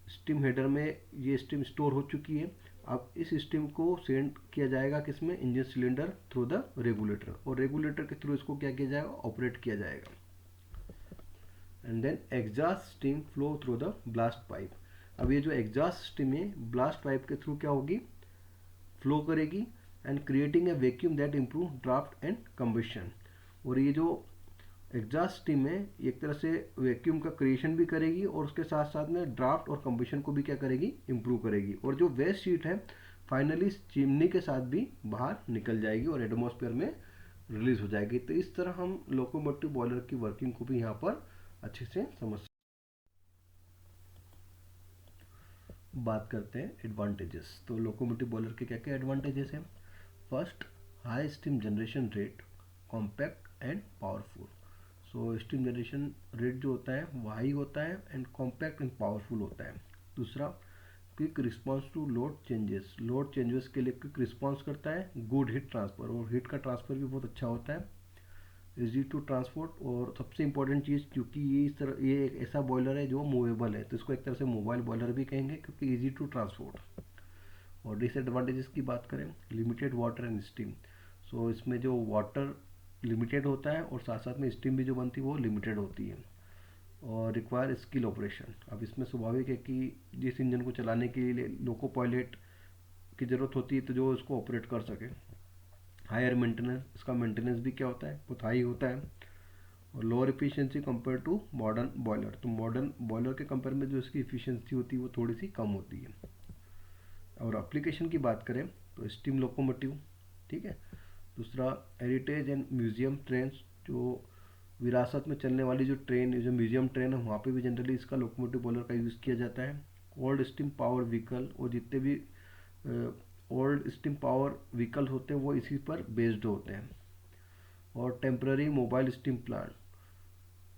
स्टीम हेडर में ये स्टीम स्टोर हो चुकी है, अब इस स्टीम को सेंड किया जाएगा किसमें, engine cylinder through the regulator, और रेगुलेटर के थ्रू इसको क्या किया जाएगा, ऑपरेट किया जाएगा। And then exhaust steam flow through the blast pipe. अब ये जो एग्जॉस्ट स्टीम है ब्लास्ट पाइप के थ्रू क्या होगी, फ्लो करेगी and creating a vacuum that improve draught and combustion. और ये जो एग्जॉस्ट स्टीम है एक तरह से वैक्यूम का क्रिएशन भी करेगी और उसके साथ साथ में ड्राफ्ट और कंबशन को भी क्या करेगी, इम्प्रूव करेगी। और जो वेस्ट हीट है फाइनली चिमनी के साथ भी बाहर निकल जाएगी और एटमॉस्फेयर में रिलीज हो जाएगी। तो इस तरह हम लोकोमोटिव बॉयलर की वर्किंग को भी यहाँ पर अच्छे से समझ। बात करते हैं एडवांटेजेस। तो लोकोमोटिव बॉयलर के क्या क्या एडवांटेजेस हैं। First, high steam generation rate, compact and powerful. So steam generation rate जो होता है वो हाई होता है एंड कॉम्पैक्ट एंड पावरफुल होता है। दूसरा, quick response to load changes के लिए क्विक रिस्पॉन्स करता है। गुड हीट ट्रांसफर, और हीट का ट्रांसफर भी बहुत अच्छा होता है। इजी टू ट्रांसपोर्ट, और सबसे इंपॉर्टेंट चीज़ क्योंकि ये एक ऐसा बॉयलर है जो मूवेबल है तो इसको एक तरह से मोबाइल बॉयलर भी कहेंगे क्योंकि इजी टू ट्रांसपोर्ट। और डिसएडवांटेजेस की बात करें, लिमिटेड वाटर एंड स्टीम। सो इसमें जो वाटर लिमिटेड होता है और साथ साथ में स्टीम भी जो बनती है वो लिमिटेड होती है। और रिक्वायर स्किल ऑपरेशन, अब इसमें स्वाभाविक है कि जिस इंजन को चलाने के लिए लोको पायलट की ज़रूरत होती है तो जो इसको ऑपरेट कर सके। हायर मेंटेनेंस, इसका मेंटेनेंस भी क्या होता है, बहुत हाई होता है। और lower efficiency compare to modern boiler, तो मॉडर्न बॉयलर के कंपेयर में जो इसकी इफिशियंसी होती है वो थोड़ी सी कम होती है। और एप्लीकेशन की बात करें तो स्टीम लोकोमोटिव, ठीक है। दूसरा, हेरिटेज एंड म्यूजियम ट्रेन, जो विरासत में चलने वाली जो ट्रेन, जो म्यूजियम ट्रेन है वहाँ पे भी जनरली इसका लोकोमोटिव बॉयलर का यूज़ किया जाता है। ओल्ड स्टीम पावर व्हीकल, और जितने भी ओल्ड स्टीम पावर व्हीकल होते हैं वो इसी पर बेस्ड होते हैं। और टेम्पररी मोबाइल स्टीम प्लांट,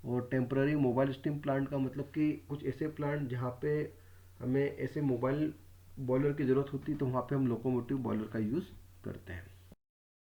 और टेम्पररी मोबाइल स्टीम प्लांट का मतलब कि कुछ ऐसे प्लांट जहाँ पे हमें ऐसे मोबाइल बॉयलर की ज़रूरत होती है तो वहाँ पे हम लोकोमोटिव बॉयलर का यूज़ करते हैं।